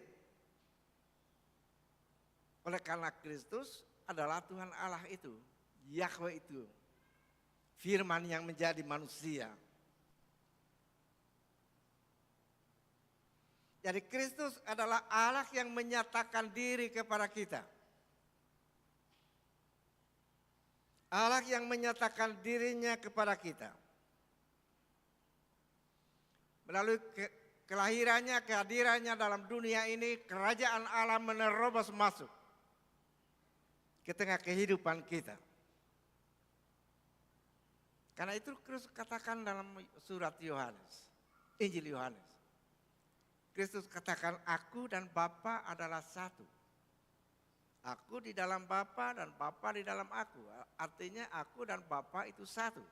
Oleh karena Kristus adalah Tuhan Allah itu, Yahweh itu, Firman yang menjadi manusia. Jadi Kristus adalah Allah yang menyatakan diri kepada kita. Allah yang menyatakan dirinya kepada kita. Melalui kelahirannya, kehadirannya dalam dunia ini, kerajaan Allah menerobos masuk ke tengah kehidupan kita. Karena itu Kristus katakan dalam surat Yohanes, Injil Yohanes. Kristus katakan, aku dan Bapa adalah satu. Aku di dalam Bapa dan Bapa di dalam aku. Artinya aku dan Bapa itu satu.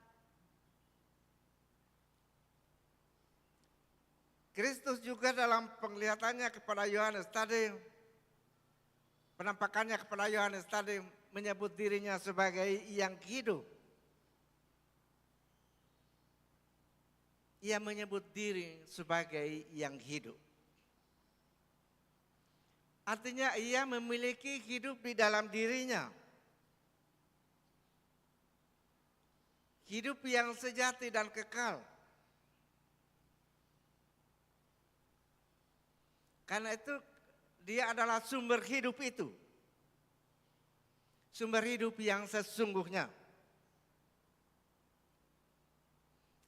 Kristus juga dalam penglihatannya kepada Yohanes tadi, penampakannya kepada Yohanes tadi menyebut dirinya sebagai yang hidup. Ia menyebut diri sebagai yang hidup. Artinya ia memiliki hidup di dalam dirinya. Hidup yang sejati dan kekal. Karena itu dia adalah sumber hidup itu. Sumber hidup yang sesungguhnya.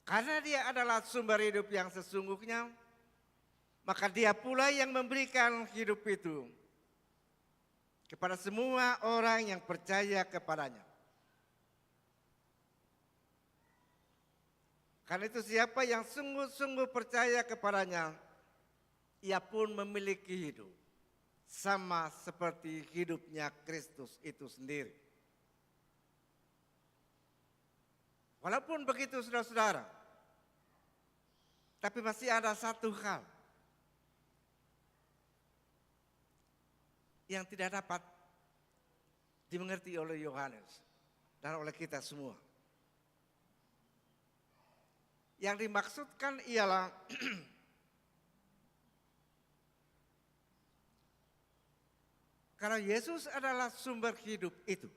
Karena dia adalah sumber hidup yang sesungguhnya, maka dia pula yang memberikan hidup itu kepada semua orang yang percaya kepadanya. Karena itu siapa yang sungguh-sungguh percaya kepadanya, ia pun memiliki hidup. Sama seperti hidupnya Kristus itu sendiri. Walaupun begitu saudara-saudara, tapi masih ada satu hal yang tidak dapat dimengerti oleh Yohanes dan oleh kita semua. Yang dimaksudkan ialah karena Yesus adalah sumber hidup itu.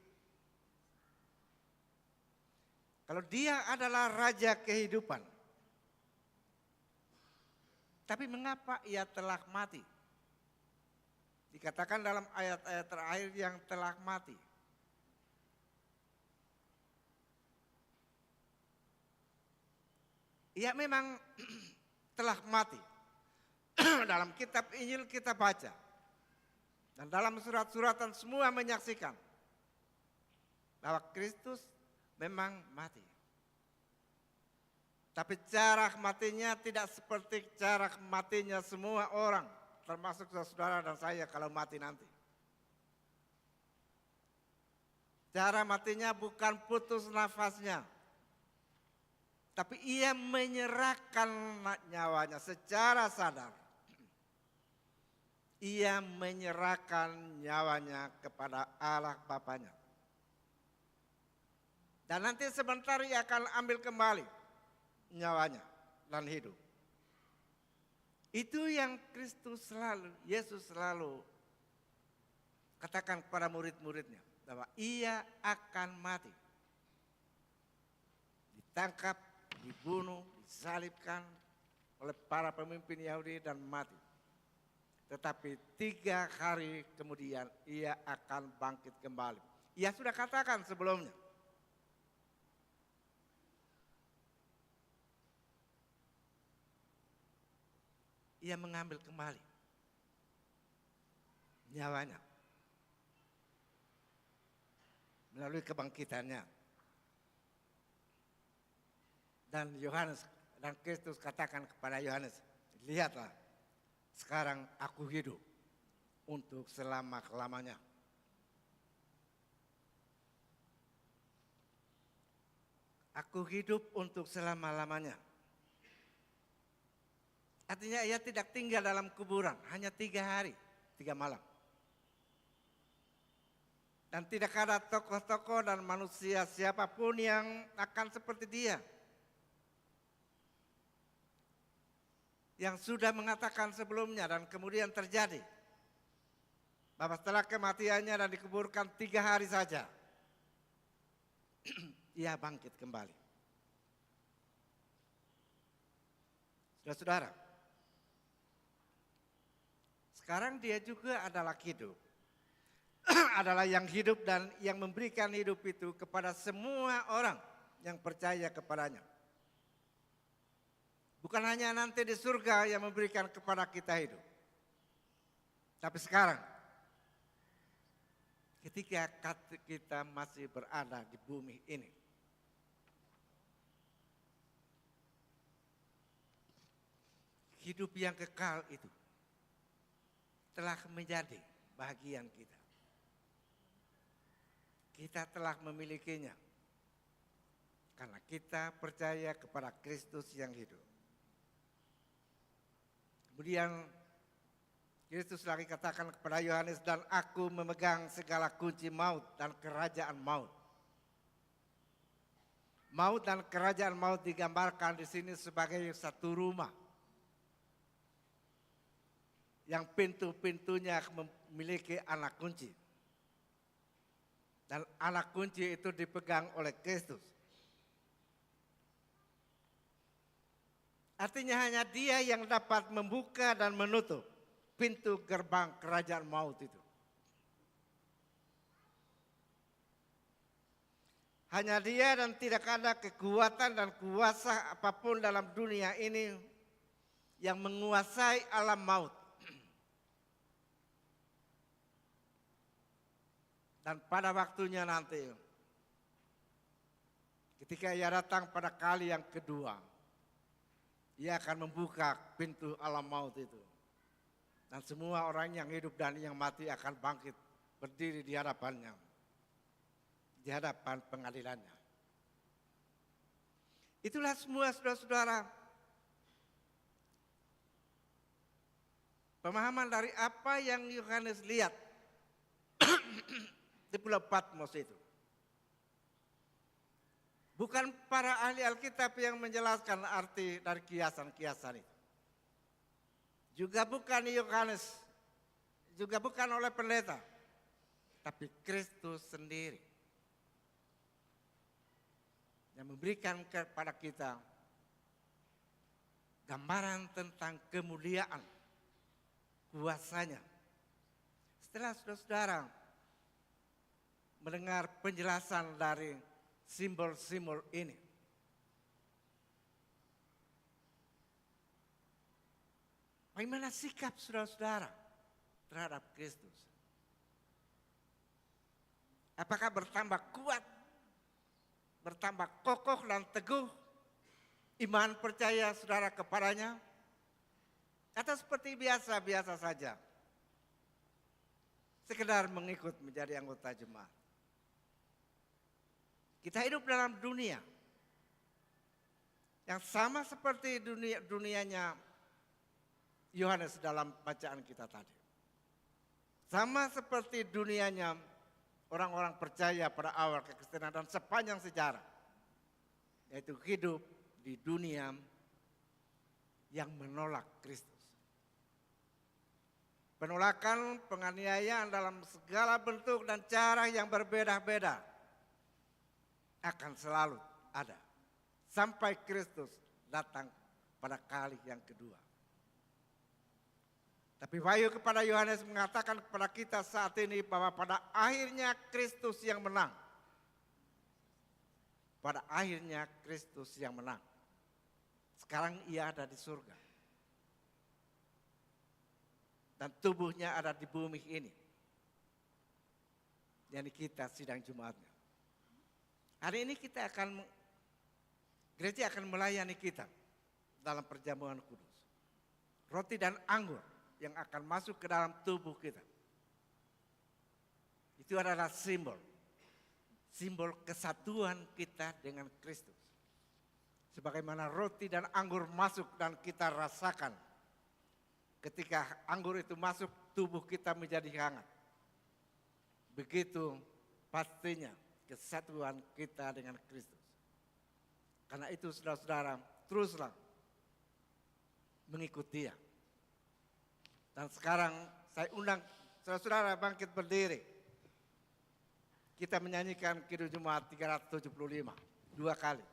Kalau dia adalah raja kehidupan, tapi mengapa ia telah mati? Dikatakan dalam ayat-ayat terakhir yang telah mati. Ia memang telah mati. Dalam kitab Injil kita baca. Dan dalam surat-suratan semua menyaksikan bahwa Kristus memang mati. Tapi cara matinya tidak seperti cara matinya semua orang, termasuk saudara dan saya kalau mati nanti. Cara matinya bukan putus nafasnya, tapi ia menyerahkan nyawanya secara sadar. Ia menyerahkan nyawanya kepada Allah Bapanya. Dan nanti sebentar ia akan ambil kembali nyawanya dan hidup. Itu yang Kristus selalu, Yesus selalu katakan kepada murid-muridnya. Bahwa ia akan mati. Ditangkap, dibunuh, disalibkan oleh para pemimpin Yahudi dan mati. Tetapi 3 hari kemudian ia akan bangkit kembali. Ia sudah katakan sebelumnya. Ia mengambil kembali nyawanya melalui kebangkitannya. Dan Yohanes dan Kristus katakan kepada Yohanes, lihatlah, sekarang aku hidup untuk selama-lamanya. Aku hidup untuk selama-lamanya. Artinya ia tidak tinggal dalam kuburan, hanya 3 hari, 3 malam. Dan tidak ada tokoh-tokoh dan manusia siapapun yang akan seperti dia. Yang sudah mengatakan sebelumnya dan kemudian terjadi. Bahwa setelah kematiannya dan dikuburkan 3 hari saja, ia bangkit kembali. Saudara-saudara, sekarang dia juga adalah hidup. Adalah yang hidup dan yang memberikan hidup itu kepada semua orang yang percaya kepadanya. Bukan hanya nanti di surga yang memberikan kepada kita hidup. Tapi sekarang, ketika kita masih berada di bumi ini. Hidup yang kekal itu telah menjadi bagian kita. Kita telah memilikinya karena kita percaya kepada Kristus yang hidup. Kemudian Kristus lagi katakan kepada Yohanes, dan aku memegang segala kunci maut dan kerajaan maut. Maut dan kerajaan maut digambarkan di sini sebagai satu rumah yang pintu-pintunya memiliki anak kunci. Dan anak kunci itu dipegang oleh Kristus. Artinya hanya Dia yang dapat membuka dan menutup pintu gerbang kerajaan maut itu. Hanya Dia dan tidak ada kekuatan dan kuasa apapun dalam dunia ini yang menguasai alam maut. Dan pada waktunya nanti, ketika Ia datang pada kali yang kedua, Ia akan membuka pintu alam maut itu. Dan semua orang yang hidup dan yang mati akan bangkit berdiri di hadapannya, di hadapan pengadilannya. Itulah semua saudara-saudara pemahaman dari apa yang Yohanes lihat di Pulau Patmos itu. Bukan para ahli Alkitab yang menjelaskan arti dari kiasan-kiasan itu. Juga bukan Yohanes, juga bukan oleh pendeta, tapi Kristus sendiri yang memberikan kepada kita gambaran tentang kemuliaan kuasanya. Setelah saudara-saudara mendengar penjelasan dari simbol-simbol ini, bagaimana sikap saudara-saudara terhadap Kristus? Apakah bertambah kuat, bertambah kokoh dan teguh iman percaya saudara kepadanya? Atau seperti biasa-biasa saja, sekedar mengikut menjadi anggota jemaat? Kita hidup dalam dunia yang sama seperti dunianya Yohanes dalam bacaan kita tadi. Sama seperti dunianya orang-orang percaya pada awal kekristenan dan sepanjang sejarah. Yaitu hidup di dunia yang menolak Kristus. Penolakan, penganiayaan dalam segala bentuk dan cara yang berbeda-beda akan selalu ada sampai Kristus datang pada kali yang kedua. Tapi wahyu kepada Yohanes mengatakan kepada kita saat ini bahwa pada akhirnya Kristus yang menang. Pada akhirnya Kristus yang menang. Sekarang Ia ada di surga. Dan tubuhnya ada di bumi ini. Yani kita sidang Jumatnya. Hari ini gereja akan melayani kita dalam perjamuan kudus. Roti dan anggur yang akan masuk ke dalam tubuh kita. Itu adalah simbol kesatuan kita dengan Kristus. Sebagaimana roti dan anggur masuk dan kita rasakan. Ketika anggur itu masuk, tubuh kita menjadi hangat. Begitu pastinya kesatuan kita dengan Kristus. Karena itu saudara-saudara, teruslah mengikuti Dia. Dan sekarang saya undang saudara-saudara bangkit berdiri. Kita menyanyikan Kidung Jemaat 375, 2 kali.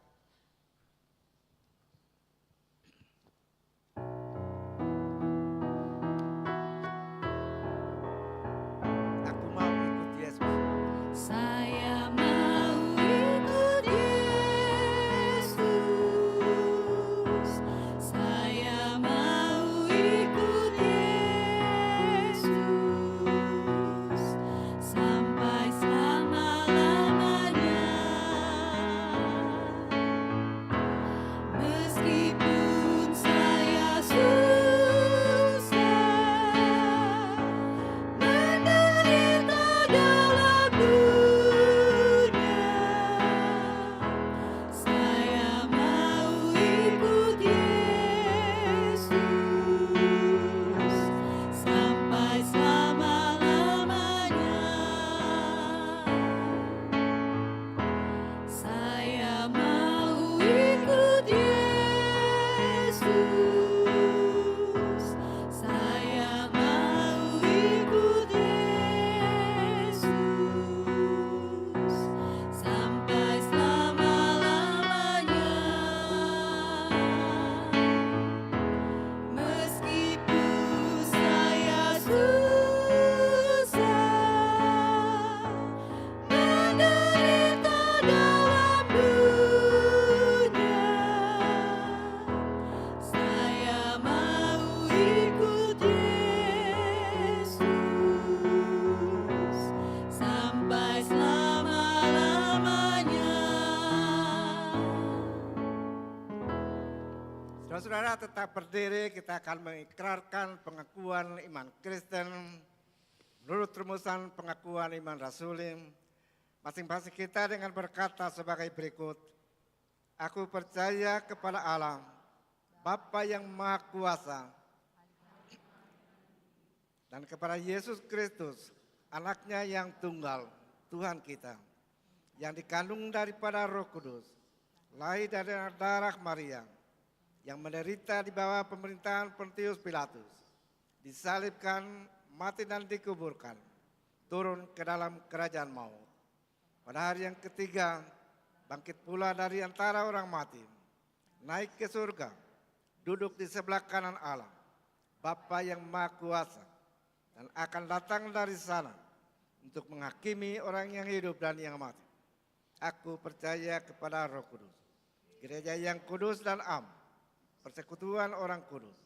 Saudara tetap berdiri, kita akan mengikrarkan pengakuan iman Kristen menurut rumusan pengakuan iman Rasuli. Masing-masing kita dengan berkata sebagai berikut. Aku percaya kepada Allah, Bapa yang Maha Kuasa, dan kepada Yesus Kristus, anaknya yang tunggal, Tuhan kita, yang dikandung daripada Roh Kudus, lahir dari darah Maria, yang menderita di bawah pemerintahan Pontius Pilatus, disalibkan, mati dan dikuburkan, turun ke dalam kerajaan maut. Pada hari yang ketiga, bangkit pula dari antara orang mati, naik ke surga, duduk di sebelah kanan Allah, Bapa yang Maha Kuasa, dan akan datang dari sana untuk menghakimi orang yang hidup dan yang mati. Aku percaya kepada Roh Kudus, gereja yang kudus dan am, persekutuan orang kudus,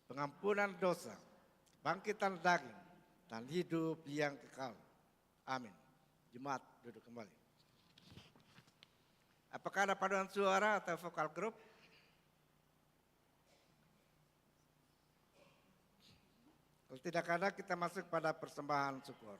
pengampunan dosa, bangkitan daging, dan hidup yang kekal. Amin. Jemaat duduk kembali. Apakah ada paduan suara atau vokal grup? Kalau tidak ada, kita masuk pada persembahan syukur.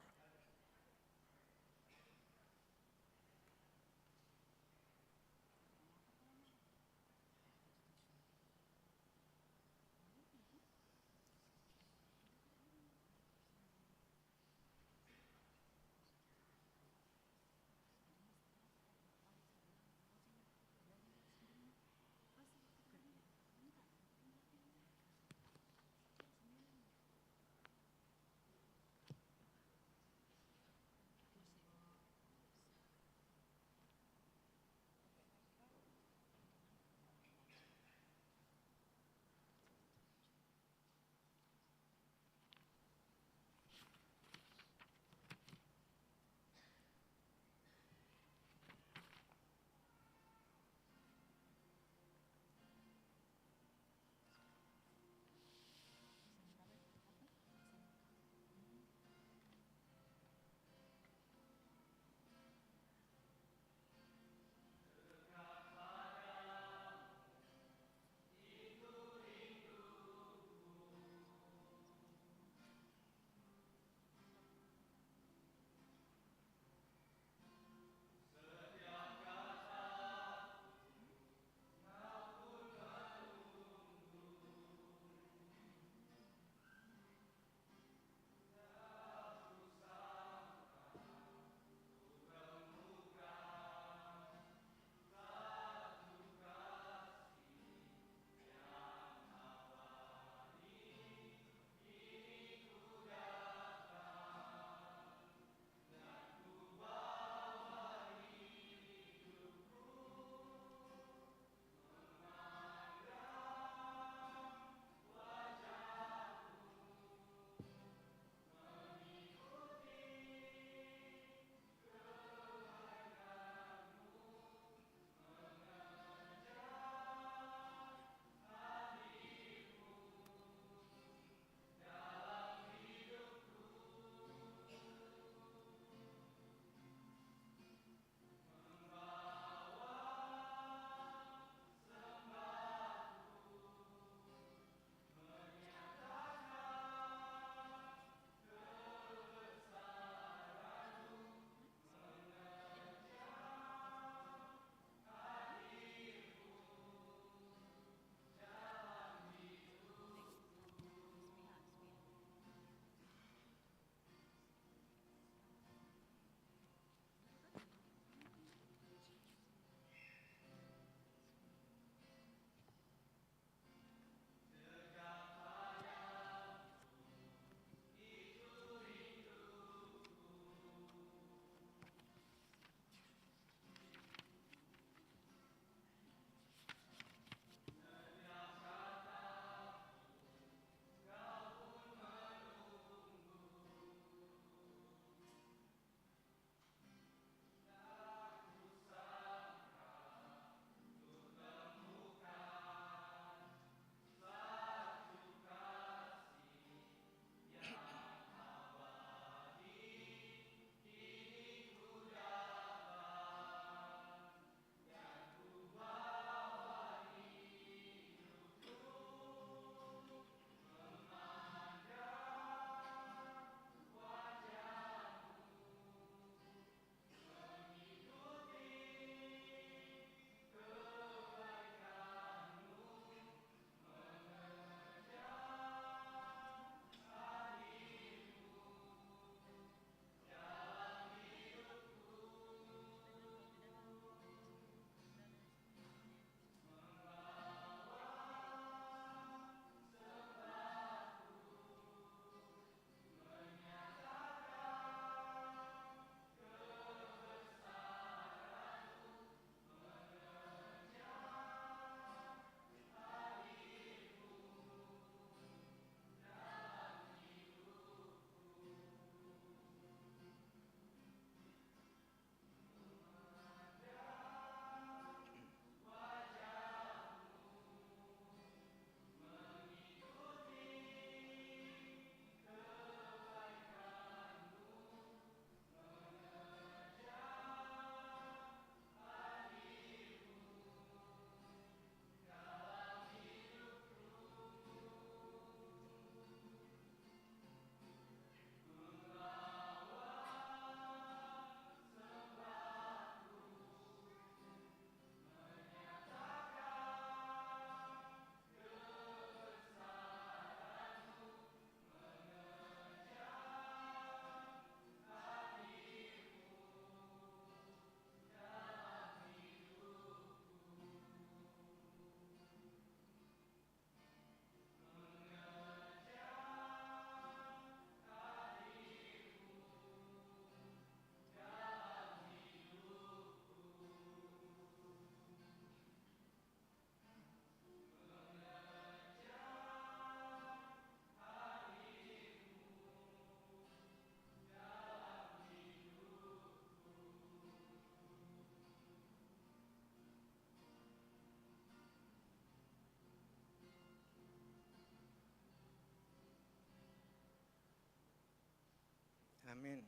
Amin.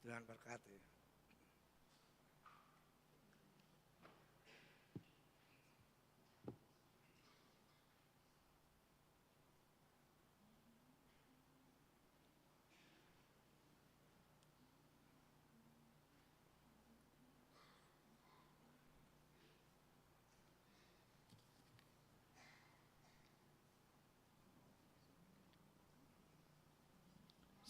Tuhan berkati.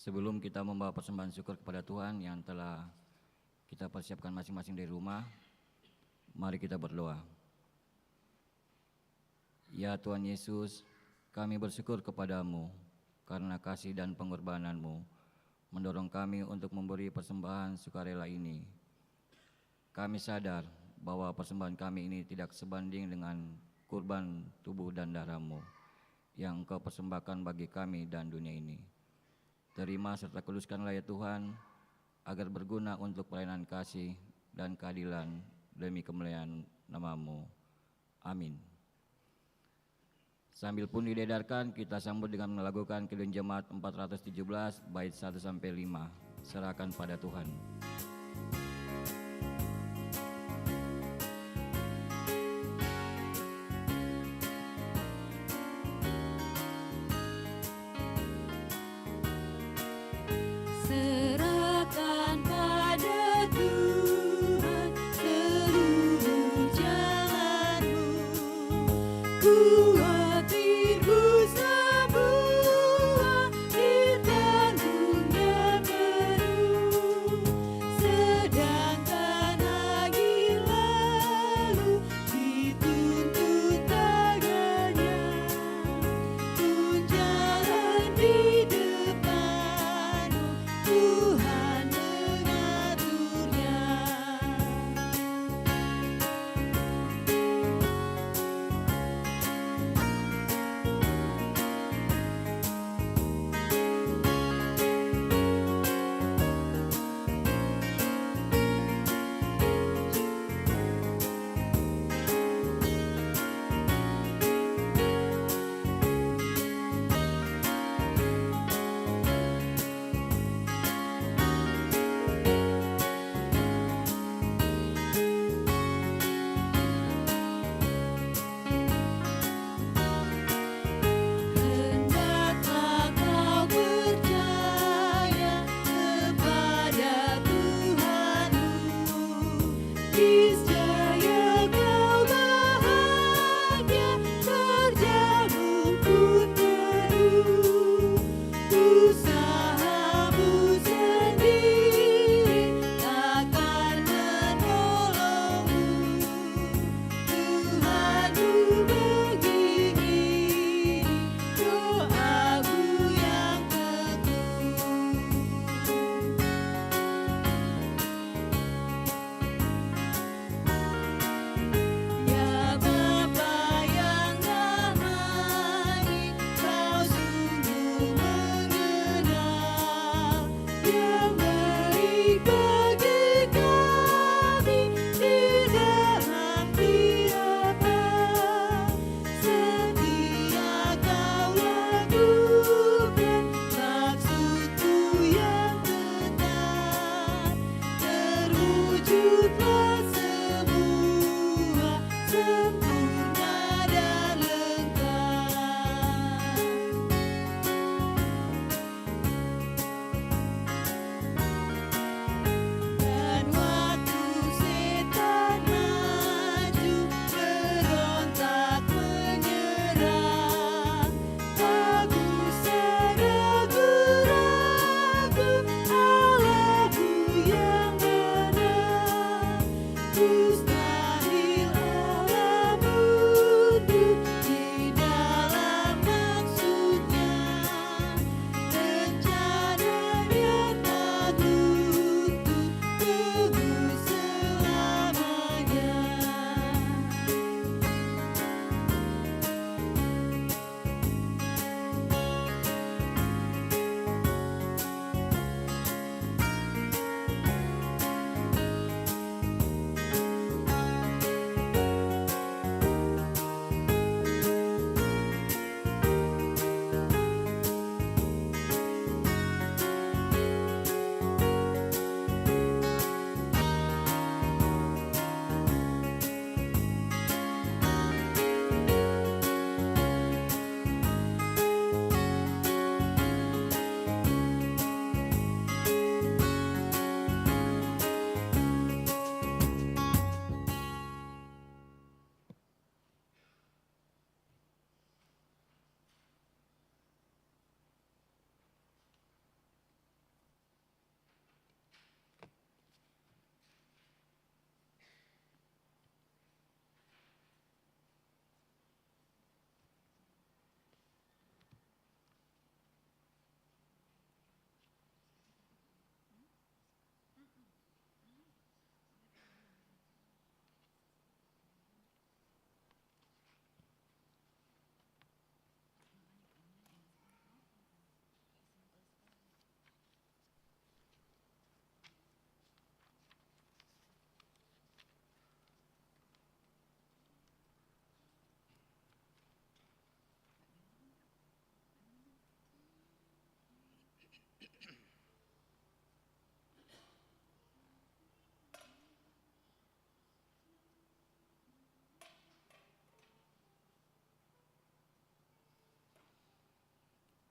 Sebelum kita membawa persembahan syukur kepada Tuhan yang telah kita persiapkan masing-masing dari rumah, mari kita berdoa. Ya Tuhan Yesus, kami bersyukur kepadamu karena kasih dan pengorbananmu mendorong kami untuk memberi persembahan sukarela ini. Kami sadar bahwa persembahan kami ini tidak sebanding dengan kurban tubuh dan darah-Mu yang Engkau persembahkan bagi kami dan dunia ini. Terima serta kuduskanlah ya Tuhan, agar berguna untuk pelayanan kasih dan keadilan demi kemuliaan nama-Mu. Amin. Sambil pun didedarkan, kita sambut dengan melakukan Kidung Jemaat 417 bait 1-5. Serahkan pada Tuhan. Serahkan pada Tuhan seluruh jalanmu, khawatirku semua ditanggung-Nya penuh.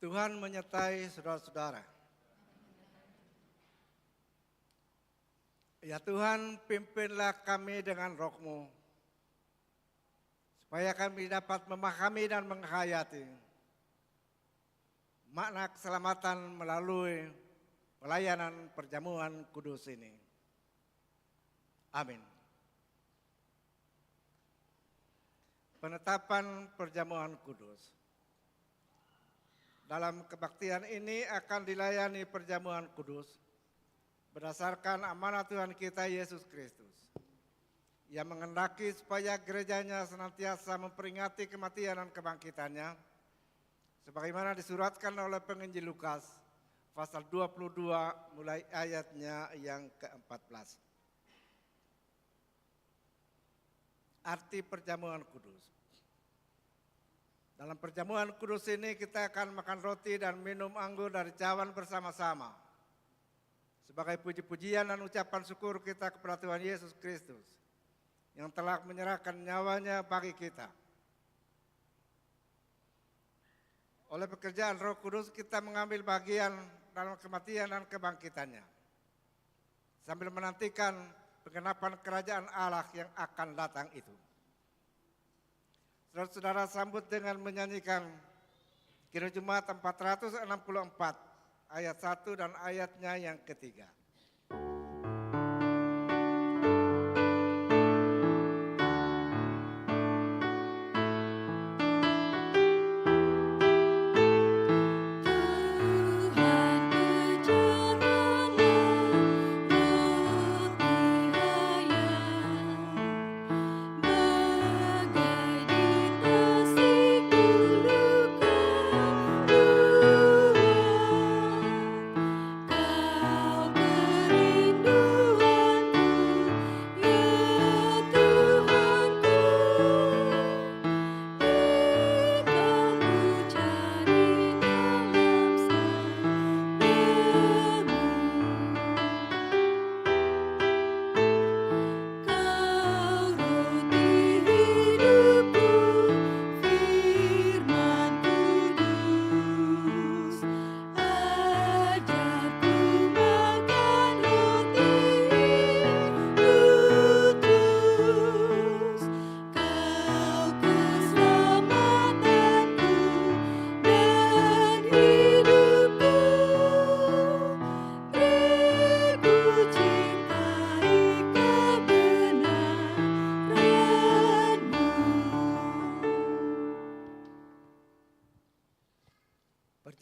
Tuhan menyertai saudara-saudara. Ya Tuhan, pimpinlah kami dengan roh-Mu, supaya kami dapat memahami dan menghayati makna keselamatan melalui pelayanan perjamuan kudus ini. Amin. Penetapan perjamuan kudus. Dalam kebaktian ini akan dilayani perjamuan kudus berdasarkan amanat Tuhan kita Yesus Kristus. Ia menghendaki supaya gerejanya senantiasa memperingati kematian dan kebangkitannya, sebagaimana disuratkan oleh penginjil Lukas pasal 22 mulai ayatnya yang ke-14. Arti perjamuan kudus. Dalam perjamuan kudus ini kita akan makan roti dan minum anggur dari cawan bersama-sama sebagai puji-pujian dan ucapan syukur kita kepada Tuhan Yesus Kristus yang telah menyerahkan nyawanya bagi kita. Oleh pekerjaan Roh Kudus kita mengambil bagian dalam kematian dan kebangkitannya sambil menantikan penggenapan kerajaan Allah yang akan datang itu. Saudara-saudara sambut dengan menyanyikan Kiranya Jumat 464 ayat 1 dan ayatnya yang ketiga.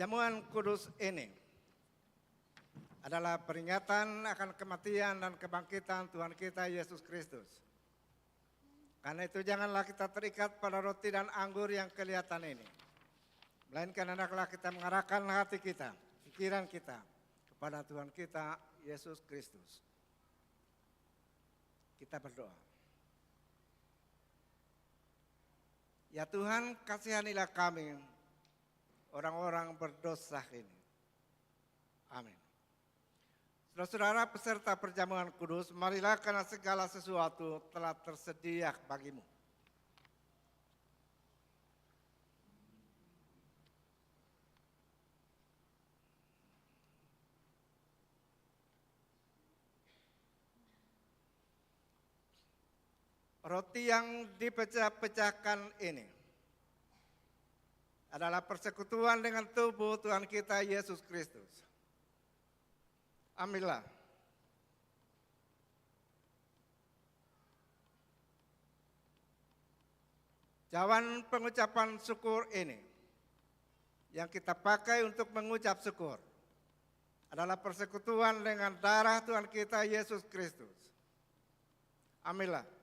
Perjamuan kudus ini adalah peringatan akan kematian dan kebangkitan Tuhan kita Yesus Kristus. Karena itu janganlah kita terikat pada roti dan anggur yang kelihatan ini. Melainkan hendaklah kita mengarahkan hati kita, pikiran kita kepada Tuhan kita Yesus Kristus. Kita berdoa. Ya Tuhan, kasihanilah kami, orang-orang berdosa ini. Amin. Saudara-saudara peserta perjamuan kudus, marilah karena segala sesuatu telah tersedia bagimu. Roti yang dipecah-pecahkan ini adalah persekutuan dengan tubuh Tuhan kita Yesus Kristus. Ambillah. Cawan pengucapan syukur ini yang kita pakai untuk mengucap syukur adalah persekutuan dengan darah Tuhan kita Yesus Kristus. Ambillah.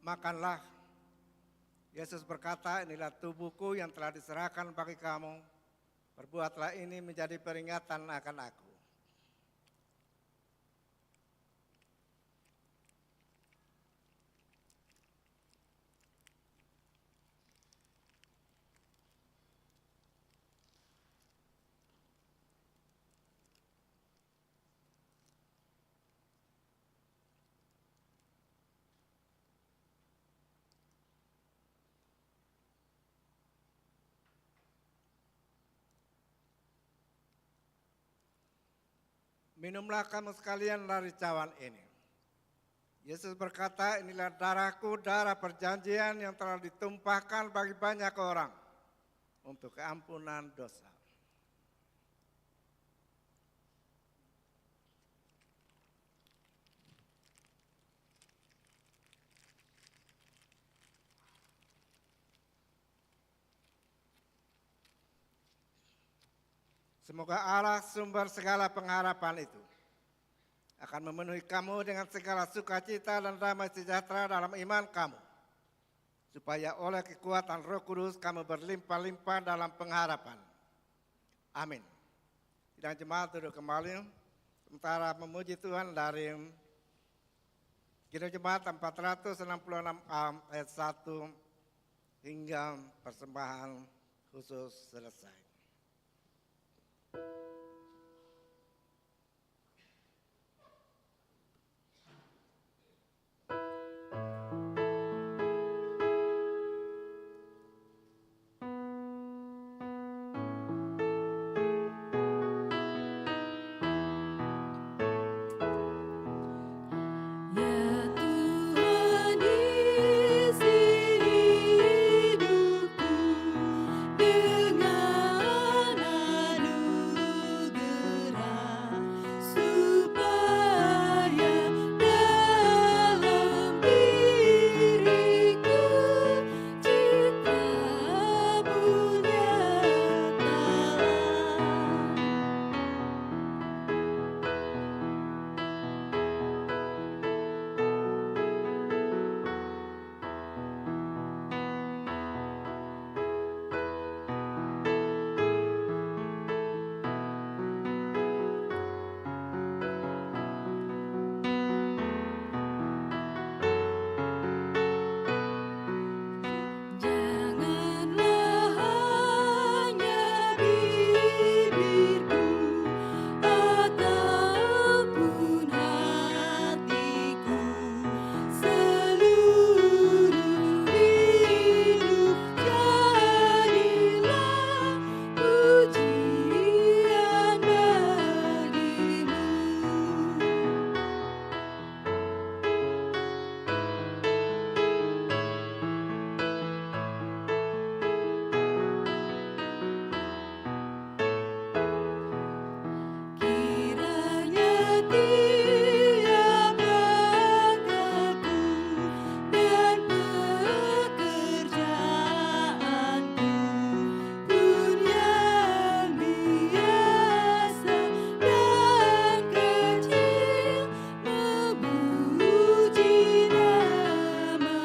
makanlah. Yesus berkata, inilah tubuhku yang telah diserahkan bagi kamu. Perbuatlah ini menjadi peringatan akan aku. Minumlah kamu sekalian dari cawan ini. Yesus berkata, inilah darahku, darah perjanjian yang telah ditumpahkan bagi banyak orang untuk keampunan dosa. Semoga Allah sumber segala pengharapan itu akan memenuhi kamu dengan segala sukacita dan damai sejahtera dalam iman kamu, supaya oleh kekuatan Roh Kudus kamu berlimpah-limpah dalam pengharapan. Amin. Sidang jemaat duduk kembali, sementara memuji Tuhan dari Kidung Jemaat 466a ayat 1 hingga persembahan khusus selesai. Ya Tuhan isi hidupku dengan anugerah, supaya dalam diriku cita-Mu nyatalah. Janganlah hanya bibirku ataupun hatiku, seluruh hidup jadilah pujian bagi-Mu. Kiranya tiap langkahku dan pekerjaanku pun yang biasa dan kecil memuji nama-Mu.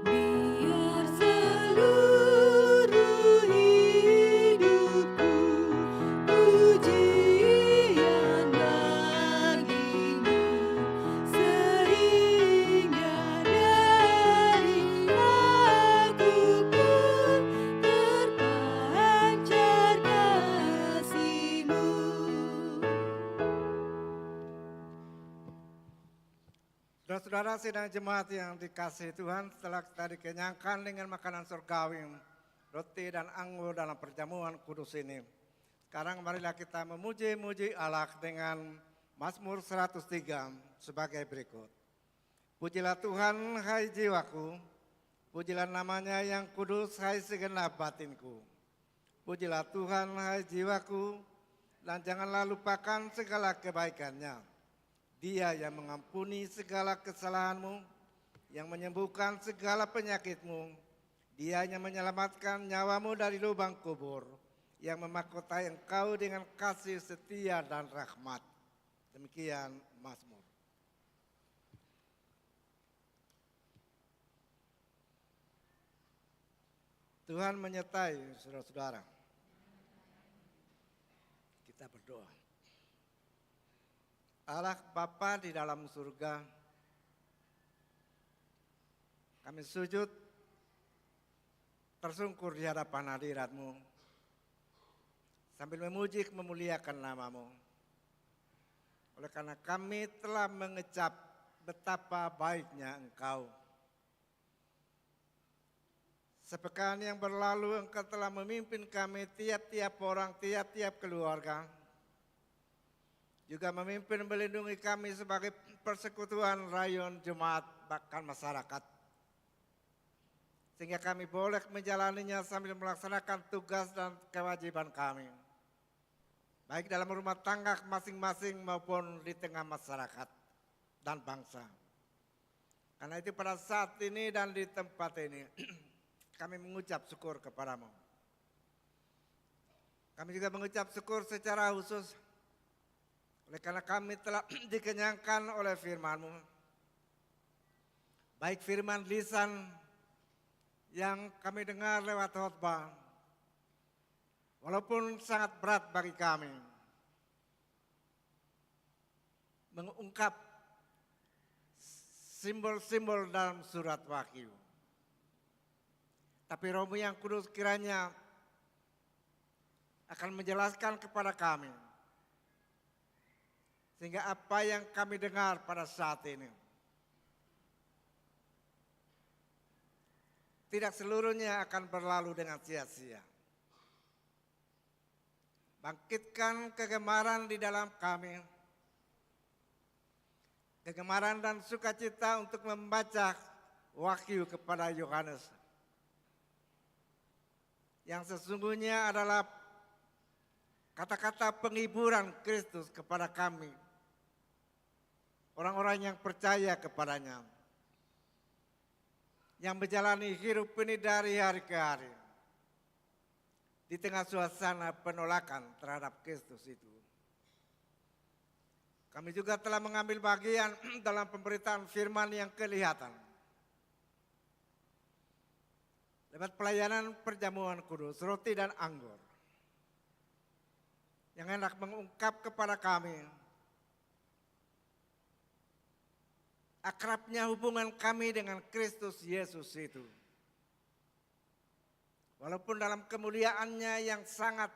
Biar seluruh hidupku pujian bagi-Mu, sehingga dari aku pun terpancar kasih-Mu. Saudara-saudara sidang jemaat yang dikasihi Tuhan, setelah kita dikenyangkan dengan makanan surgawi, roti dan anggur dalam perjamuan kudus ini, sekarang marilah kita memuji-muji Allah dengan Mazmur 103 sebagai berikut. Pujilah Tuhan hai jiwaku, pujilah namanya yang kudus hai segenap batinku. Pujilah Tuhan hai jiwaku, dan janganlah lupakan segala kebaikannya. Dia yang mengampuni segala kesalahanmu, yang menyembuhkan segala penyakitmu, Dia yang menyelamatkan nyawamu dari lubang kubur, yang memahkotai engkau dengan kasih setia dan rahmat. Demikian Mazmur. Tuhan menyertai saudara-saudara. Kita berdoa. Allah Bapa di dalam surga, kami sujud tersungkur di hadapan hadirat-Mu sambil memuji memuliakan nama-Mu. Oleh karena kami telah mengecap betapa baiknya Engkau. Sepekan yang berlalu Engkau telah memimpin kami tiap-tiap orang, tiap-tiap keluarga. Juga memimpin melindungi kami sebagai persekutuan rayon jemaat bahkan masyarakat. Sehingga kami boleh menjalaninya sambil melaksanakan tugas dan kewajiban kami. Baik dalam rumah tangga masing-masing maupun di tengah masyarakat dan bangsa. Karena itu pada saat ini dan di tempat ini kami mengucap syukur kepadamu. Kami juga mengucap syukur secara khusus oleh karena kami telah dikenyangkan oleh firman-Mu. Baik firman lisan yang kami dengar lewat khotbah, walaupun sangat berat bagi kami mengungkap simbol-simbol dalam surat Wahyu. Tapi Roh-Mu yang kudus kiranya akan menjelaskan kepada kami, sehingga apa yang kami dengar pada saat ini tidak seluruhnya akan berlalu dengan sia-sia. Bangkitkan kegemaran di dalam kami, kegemaran dan sukacita untuk membaca Wahyu kepada Yohanes, yang sesungguhnya adalah kata-kata penghiburan Kristus kepada kami, orang-orang yang percaya kepadanya, yang menjalani hidup ini dari hari ke hari, di tengah suasana penolakan terhadap Kristus itu. Kami juga telah mengambil bagian dalam pemberitaan firman yang kelihatan. Lewat pelayanan perjamuan kudus, roti dan anggur, yang hendak mengungkap kepada kami akrabnya hubungan kami dengan Kristus Yesus itu. Walaupun dalam kemuliaannya yang sangat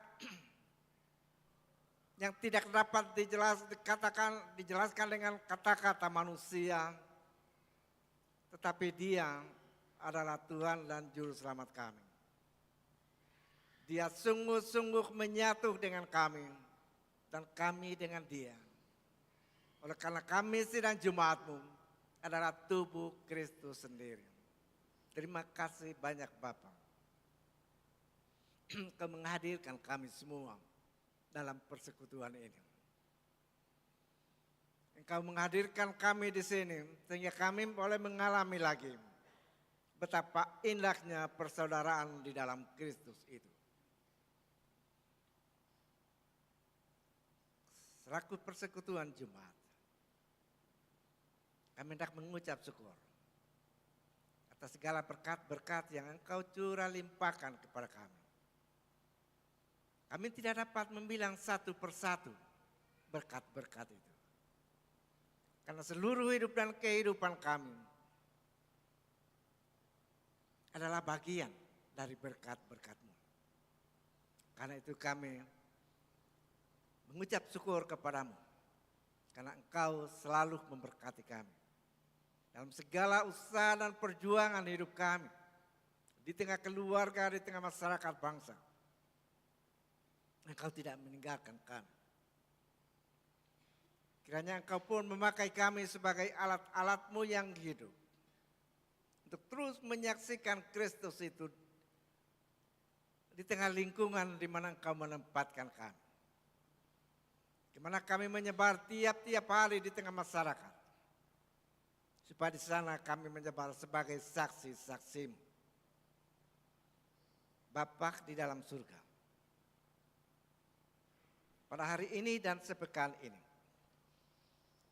yang tidak dapat dijelaskan dengan kata-kata manusia, tetapi Dia adalah Tuhan dan Juru Selamat kami. Dia sungguh-sungguh menyatu dengan kami dan kami dengan Dia. Oleh karena kami sidang Jemaat-Mu adalah tubuh Kristus sendiri. Terima kasih banyak Bapa. Kau menghadirkan kami semua dalam persekutuan ini. Engkau menghadirkan kami di sini sehingga kami boleh mengalami lagi betapa indahnya persaudaraan di dalam Kristus itu. Selaku persekutuan Jemaat, kami hendak mengucap syukur atas segala berkat-berkat yang Engkau curah limpahkan kepada kami. Kami tidak dapat membilang satu persatu berkat-berkat itu. Karena seluruh hidup dan kehidupan kami adalah bagian dari berkat-berkat-Mu. Karena itu kami mengucap syukur kepadamu. Karena Engkau selalu memberkati kami. Dalam segala usaha dan perjuangan hidup kami. Di tengah keluarga, di tengah masyarakat bangsa. Engkau tidak meninggalkan kami. Kiranya Engkau pun memakai kami sebagai alat-alat-Mu yang hidup. Untuk terus menyaksikan Kristus itu di tengah lingkungan di mana Engkau menempatkan kami. Di mana kami menyebar tiap-tiap hari di tengah masyarakat. Supaya di sana kami menyebar sebagai saksi-saksi-Mu. Bapa di dalam surga, pada hari ini dan sepekan ini,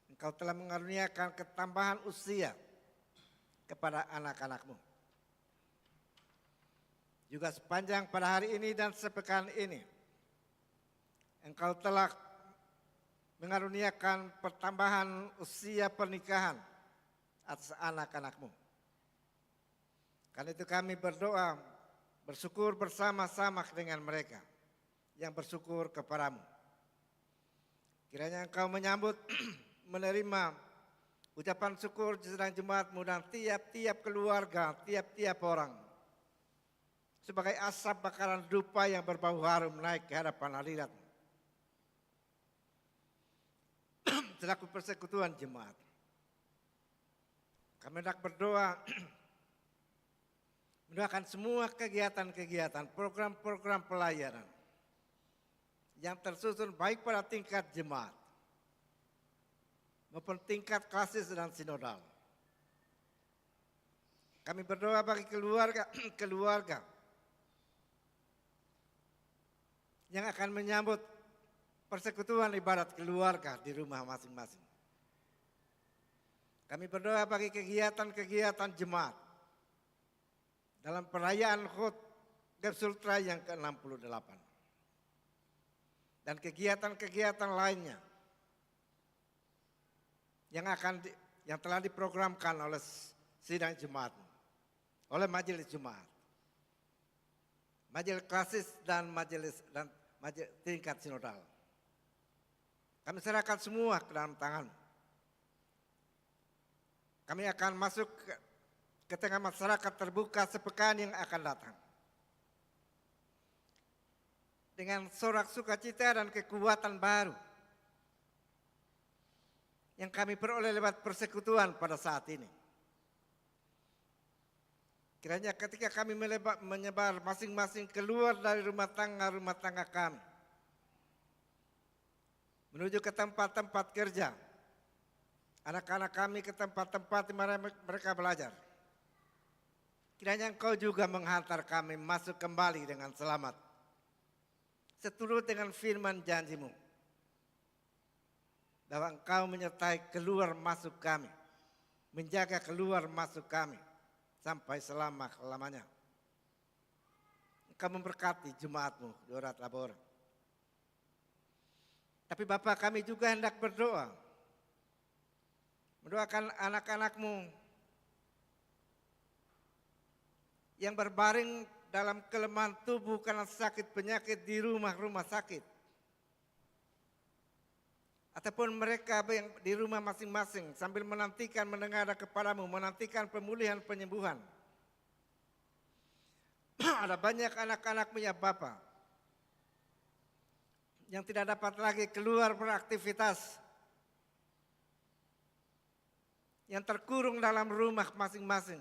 Engkau telah mengaruniakan ketambahan usia kepada anak-anak-Mu. Juga sepanjang pada hari ini dan sepekan ini, Engkau telah mengaruniakan pertambahan usia pernikahan atas anak-anak-Mu. Karena itu kami berdoa, bersyukur bersama-sama dengan mereka yang bersyukur kepadamu. Kiranya Engkau menyambut, menerima ucapan syukur di sedang jemaat-Mu dan tiap-tiap keluarga, tiap-tiap orang, sebagai asap bakaran dupa yang berbau harum naik ke hadapan hadirat-Mu. Selaku persekutuan jemaat, kami hendak berdoa mendoakan semua kegiatan-kegiatan, program-program pelayanan yang tersusun baik pada tingkat jemaat maupun tingkat klasis dan sinodal. Kami berdoa bagi keluarga yang akan menyambut persekutuan ibadat keluarga di rumah masing-masing. Kami berdoa bagi kegiatan-kegiatan jemaat dalam perayaan Hut Gapsultra yang ke-68 dan kegiatan-kegiatan lainnya yang telah diprogramkan oleh sidang jemaat, oleh majelis jemaat, majelis klasis dan majelis tingkat sinodal. Kami serahkan semua ke dalam tangan. Kami akan masuk ke tengah masyarakat terbuka sepekan yang akan datang dengan sorak sukacita dan kekuatan baru yang kami peroleh lewat persekutuan pada saat ini. Kiranya ketika kami menyebar masing-masing keluar dari rumah tangga kami, menuju ke tempat-tempat kerja, anak-anak kami ke tempat-tempat di mana mereka belajar, kiranya Engkau juga menghantar kami masuk kembali dengan selamat, seturut dengan firman janji-Mu, bahwa Engkau menyertai keluar masuk kami, menjaga keluar masuk kami sampai selama-lamanya. Engkau memberkati jemaat-Mu di Ora Tabora. Tapi Bapa, kami juga hendak berdoa, mendoakan anak-anak-Mu yang berbaring dalam kelemahan tubuh karena sakit penyakit di rumah-rumah sakit, ataupun mereka yang di rumah masing-masing sambil menantikan mendengar kepadamu, menantikan pemulihan penyembuhan. Ada banyak anak-anak-Mu ya Bapa yang tidak dapat lagi keluar beraktivitas, yang terkurung dalam rumah masing-masing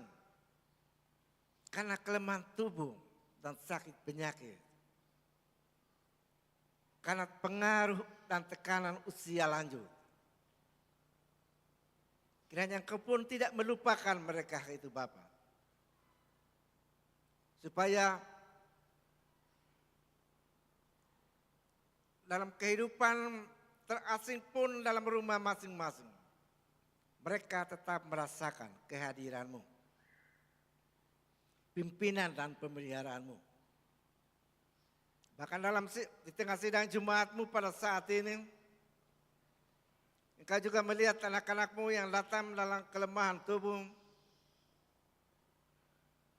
karena kelemahan tubuh dan sakit penyakit, karena pengaruh dan tekanan usia lanjut. Kiranya Engkau pun tidak melupakan mereka itu Bapa, supaya dalam kehidupan terasing pun dalam rumah masing-masing, mereka tetap merasakan kehadiran-Mu, pimpinan dan pemeliharaan-Mu. Bahkan di tengah sidang jemaat-Mu pada saat ini, Engkau juga melihat anak-anak-Mu yang datang dalam kelemahan tubuh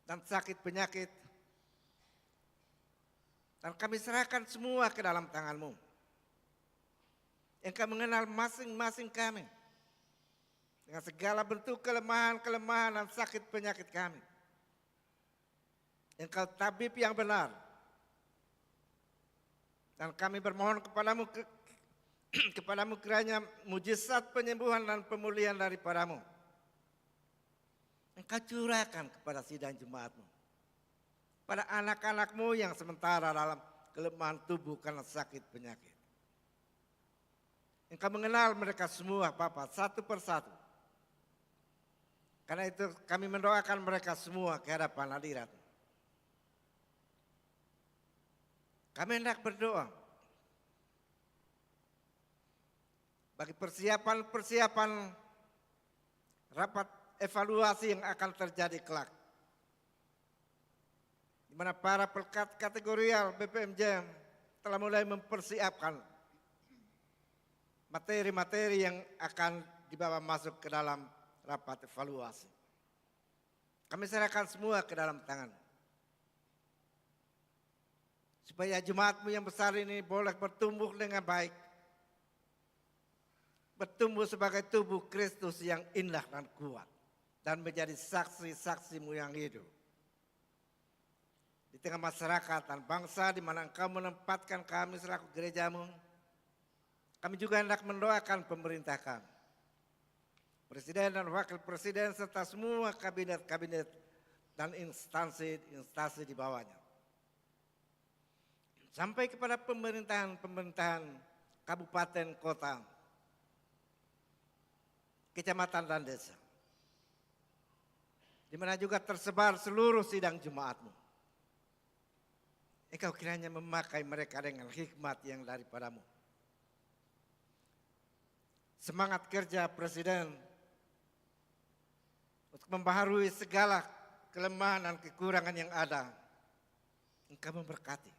dan sakit penyakit. Dan kami serahkan semua ke dalam tangan-Mu. Engkau mengenal masing-masing kami dengan segala bentuk kelemahan-kelemahan dan sakit penyakit kami. Engkau tabib yang benar. Dan kami bermohon kepadamu kiranya mujizat penyembuhan dan pemulihan daripadamu Engkau curahkan kepada sidang jemaat-Mu, pada anak-anak-Mu yang sementara dalam kelemahan tubuh karena sakit penyakit. Engkau mengenal mereka semua Bapa satu persatu. Karena itu kami mendoakan mereka semua ke hadapan hadirat. Kami hendak berdoa bagi persiapan rapat evaluasi yang akan terjadi kelak, di mana para pelekat kategorial BPM Jam telah mulai mempersiapkan materi-materi yang akan dibawa masuk ke dalam rapat evaluasi. Kami serahkan semua ke dalam tangan, supaya jemaatmu yang besar ini boleh bertumbuh dengan baik, bertumbuh sebagai tubuh Kristus yang indah dan kuat, dan menjadi saksi-saksimu yang hidup di tengah masyarakat dan bangsa di mana Engkau menempatkan kami selaku gerejamu. Kami juga hendak mendoakan pemerintah kami, Presiden dan Wakil Presiden, serta semua kabinet-kabinet dan instansi-instansi di bawahnya, sampai kepada pemerintahan kabupaten, kota, kecamatan, dan desa, di mana juga tersebar seluruh sidang jemaatmu. Engkau kiranya memakai mereka dengan hikmat yang daripadamu. Semangat kerja Presiden untuk membaharui segala kelemahan dan kekurangan yang ada, Engkau memberkati,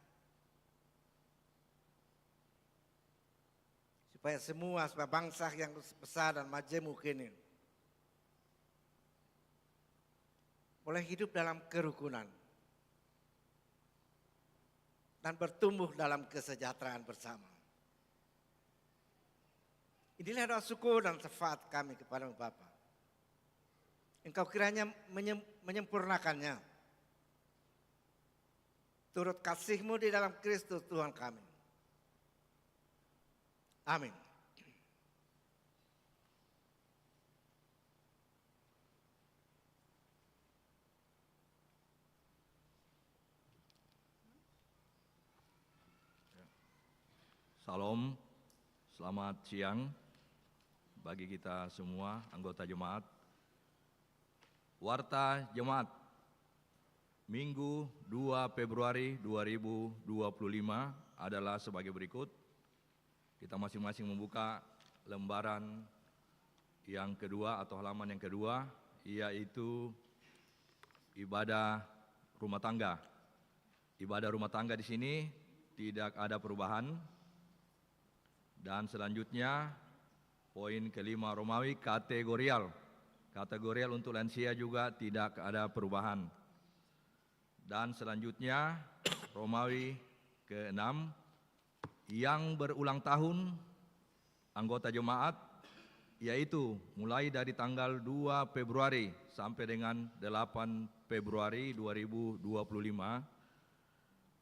supaya semua bangsa yang besar dan majemuk ini boleh hidup dalam kerukunan dan bertumbuh dalam kesejahteraan bersama. Inilah doa syukur dan syafaat kami kepada Bapa. Engkau kiranya menyempurnakannya turut kasih-Mu di dalam Kristus Tuhan kami. Amin. Salam, selamat siang bagi kita semua anggota jemaat. Warta Jemaat Minggu 2 Februari 2025 adalah sebagai berikut. Kita masing-masing membuka lembaran yang kedua atau halaman yang kedua, yaitu ibadah rumah tangga. Ibadah rumah tangga di sini tidak ada perubahan. Dan selanjutnya poin kelima Romawi kategorial. Kategorial untuk lansia juga tidak ada perubahan. Dan selanjutnya Romawi ke-6 yang berulang tahun anggota jemaat, yaitu mulai dari tanggal 2 Februari sampai dengan 8 Februari 2025.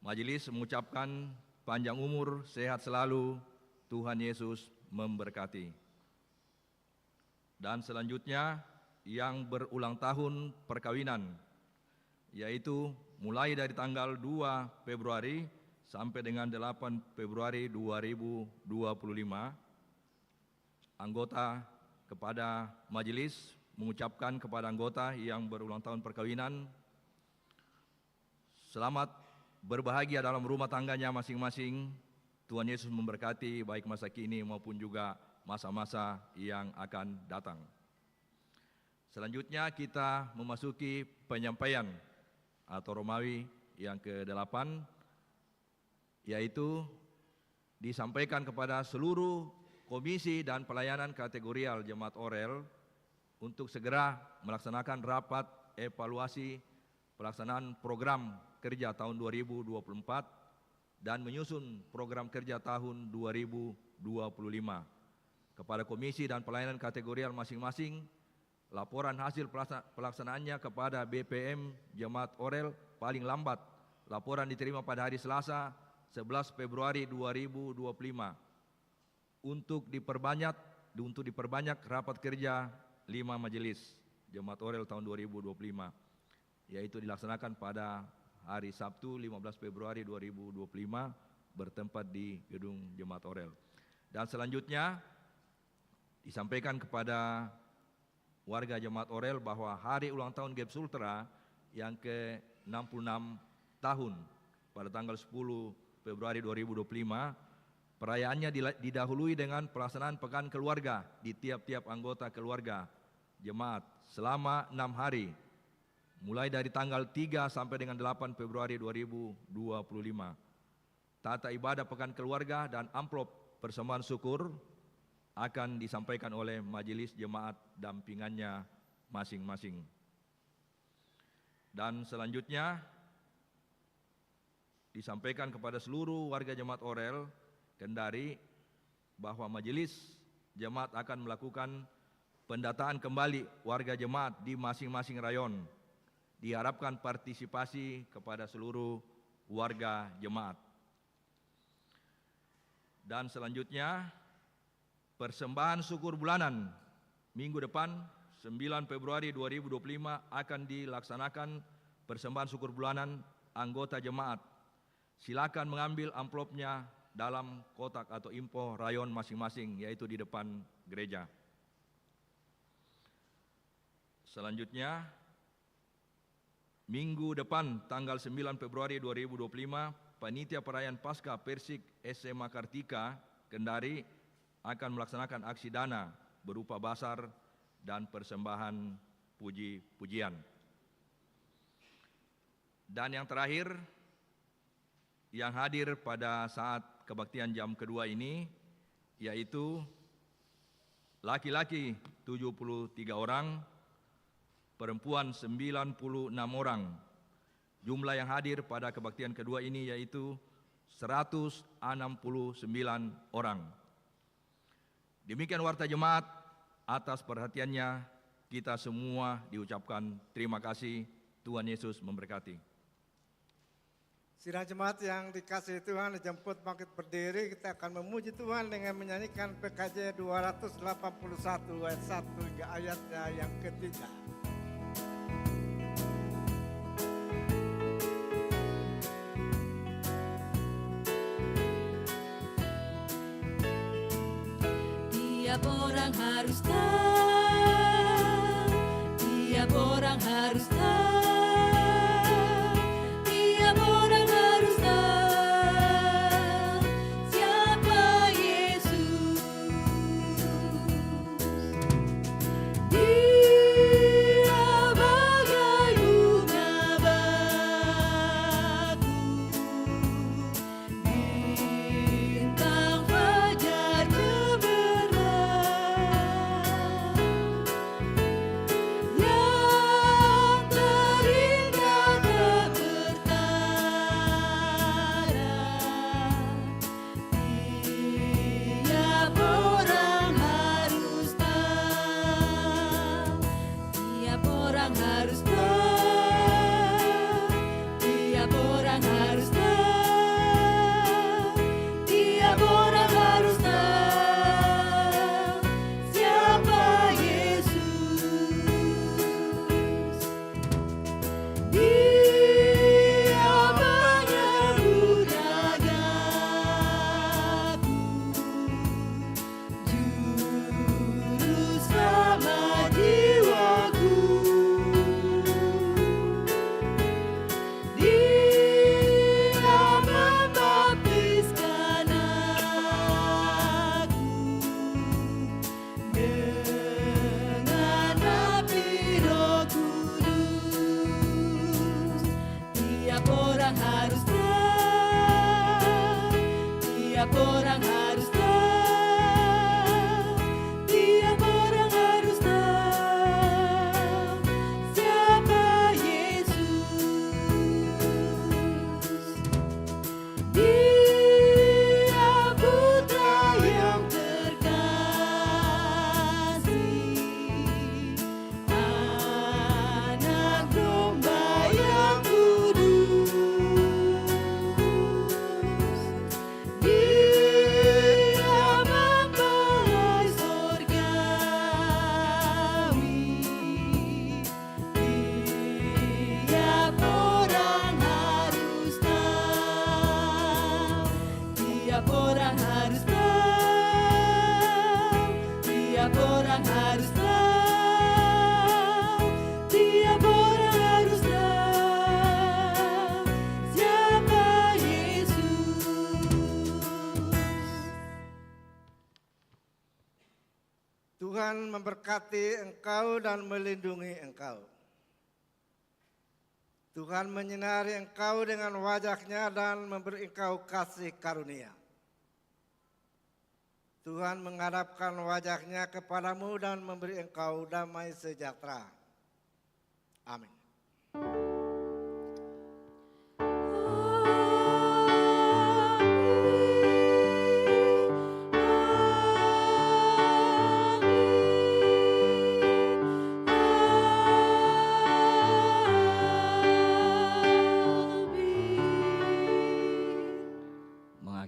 Majelis mengucapkan panjang umur, sehat selalu, Tuhan Yesus memberkati. Dan selanjutnya yang berulang tahun perkawinan, yaitu mulai dari tanggal 2 Februari sampai dengan 8 Februari 2025. Anggota kepada majelis mengucapkan kepada anggota yang berulang tahun perkawinan, selamat berbahagia dalam rumah tangganya masing-masing. Tuhan Yesus memberkati baik masa kini maupun juga masa-masa yang akan datang. Selanjutnya kita memasuki penyampaian atau Romawi yang ke-8, yaitu disampaikan kepada seluruh komisi dan pelayanan kategorial Jemaat Orel untuk segera melaksanakan rapat evaluasi pelaksanaan program kerja tahun 2024 dan menyusun program kerja tahun 2025. Kepada komisi dan pelayanan kategorial masing-masing, laporan hasil pelaksanaannya kepada BPM Jemaat Orel paling lambat laporan diterima pada hari Selasa 11 Februari 2025 untuk diperbanyak rapat kerja 5 majelis Jemaat Orel tahun 2025, yaitu dilaksanakan pada hari Sabtu 15 Februari 2025 bertempat di gedung Jemaat Orel. Dan selanjutnya disampaikan kepada warga Jemaat Orel bahwa hari ulang tahun GEP Sultra yang ke-66 tahun pada tanggal 10 Februari 2025. Perayaannya didahului dengan pelaksanaan pekan keluarga di tiap-tiap anggota keluarga jemaat selama 6 hari, mulai dari tanggal 3 sampai dengan 8 Februari 2025. Tata ibadah pekan keluarga dan amplop persembahan syukur akan disampaikan oleh majelis jemaat dampingannya masing-masing. Dan selanjutnya disampaikan kepada seluruh warga jemaat Orel Kendari bahwa majelis jemaat akan melakukan pendataan kembali warga jemaat di masing-masing rayon. Diharapkan partisipasi kepada seluruh warga jemaat. Dan selanjutnya persembahan syukur bulanan minggu depan 9 Februari 2025 akan dilaksanakan persembahan syukur bulanan anggota jemaat. Silakan mengambil amplopnya dalam kotak atau impo rayon masing-masing, yaitu di depan gereja. Selanjutnya, minggu depan tanggal 9 Februari 2025, Panitia Perayaan Paskah Persik SMA Kartika Kendari akan melaksanakan aksi dana berupa basar dan persembahan puji-pujian. Dan yang terakhir, yang hadir pada saat kebaktian jam kedua ini, yaitu laki-laki 73 orang, perempuan 96 orang. Jumlah yang hadir pada kebaktian kedua ini yaitu 169 orang. Demikian warta jemaat, atas perhatiannya kita semua diucapkan terima kasih. Tuhan Yesus memberkati. Sidang jemaat yang dikasihi Tuhan, dijemput bangkit berdiri, kita akan memuji Tuhan dengan menyanyikan PKJ 281 ayat 1 hingga ayatnya yang ketiga. Tiap orang harus tahu, tiap orang harus tahu, tiap orang harus tahu siapa Yesus. Dia bagai bunga bakung, bintang fajar cemerlang, yang terindah tak bertara. Tiap orang harus tahu, tiap orang harus tahu, tiap orang harus tahu, tiap orang harus tahu siapa Yesus. Dia banyak budagaku, juru selamat jiwaku. Dia membaptiskan aku dengan api Roh Kudus. Tiap orang harus tahu, tiap orang harus tahu, tiap orang harus tahu siapa Yesus. Dia putra yang terkasih, anak domba yang kudus. Tuhan memberkati engkau dan melindungi engkau. Tuhan menyinari engkau dengan wajah-Nya dan memberi engkau kasih karunia. Tuhan menghadapkan wajah-Nya kepadamu dan memberi engkau damai sejahtera. Amin.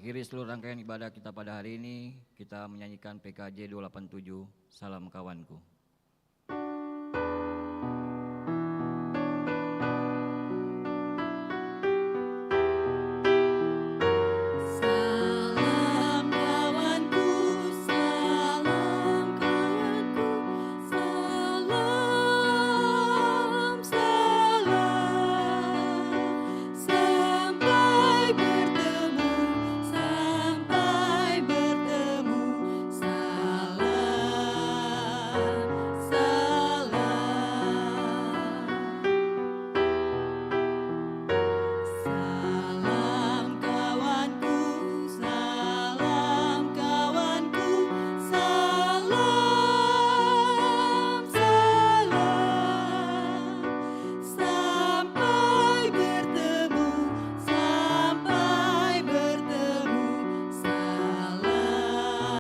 Mengakhiri seluruh rangkaian ibadah kita pada hari ini, kita menyanyikan PKJ 287, Salam Kawanku.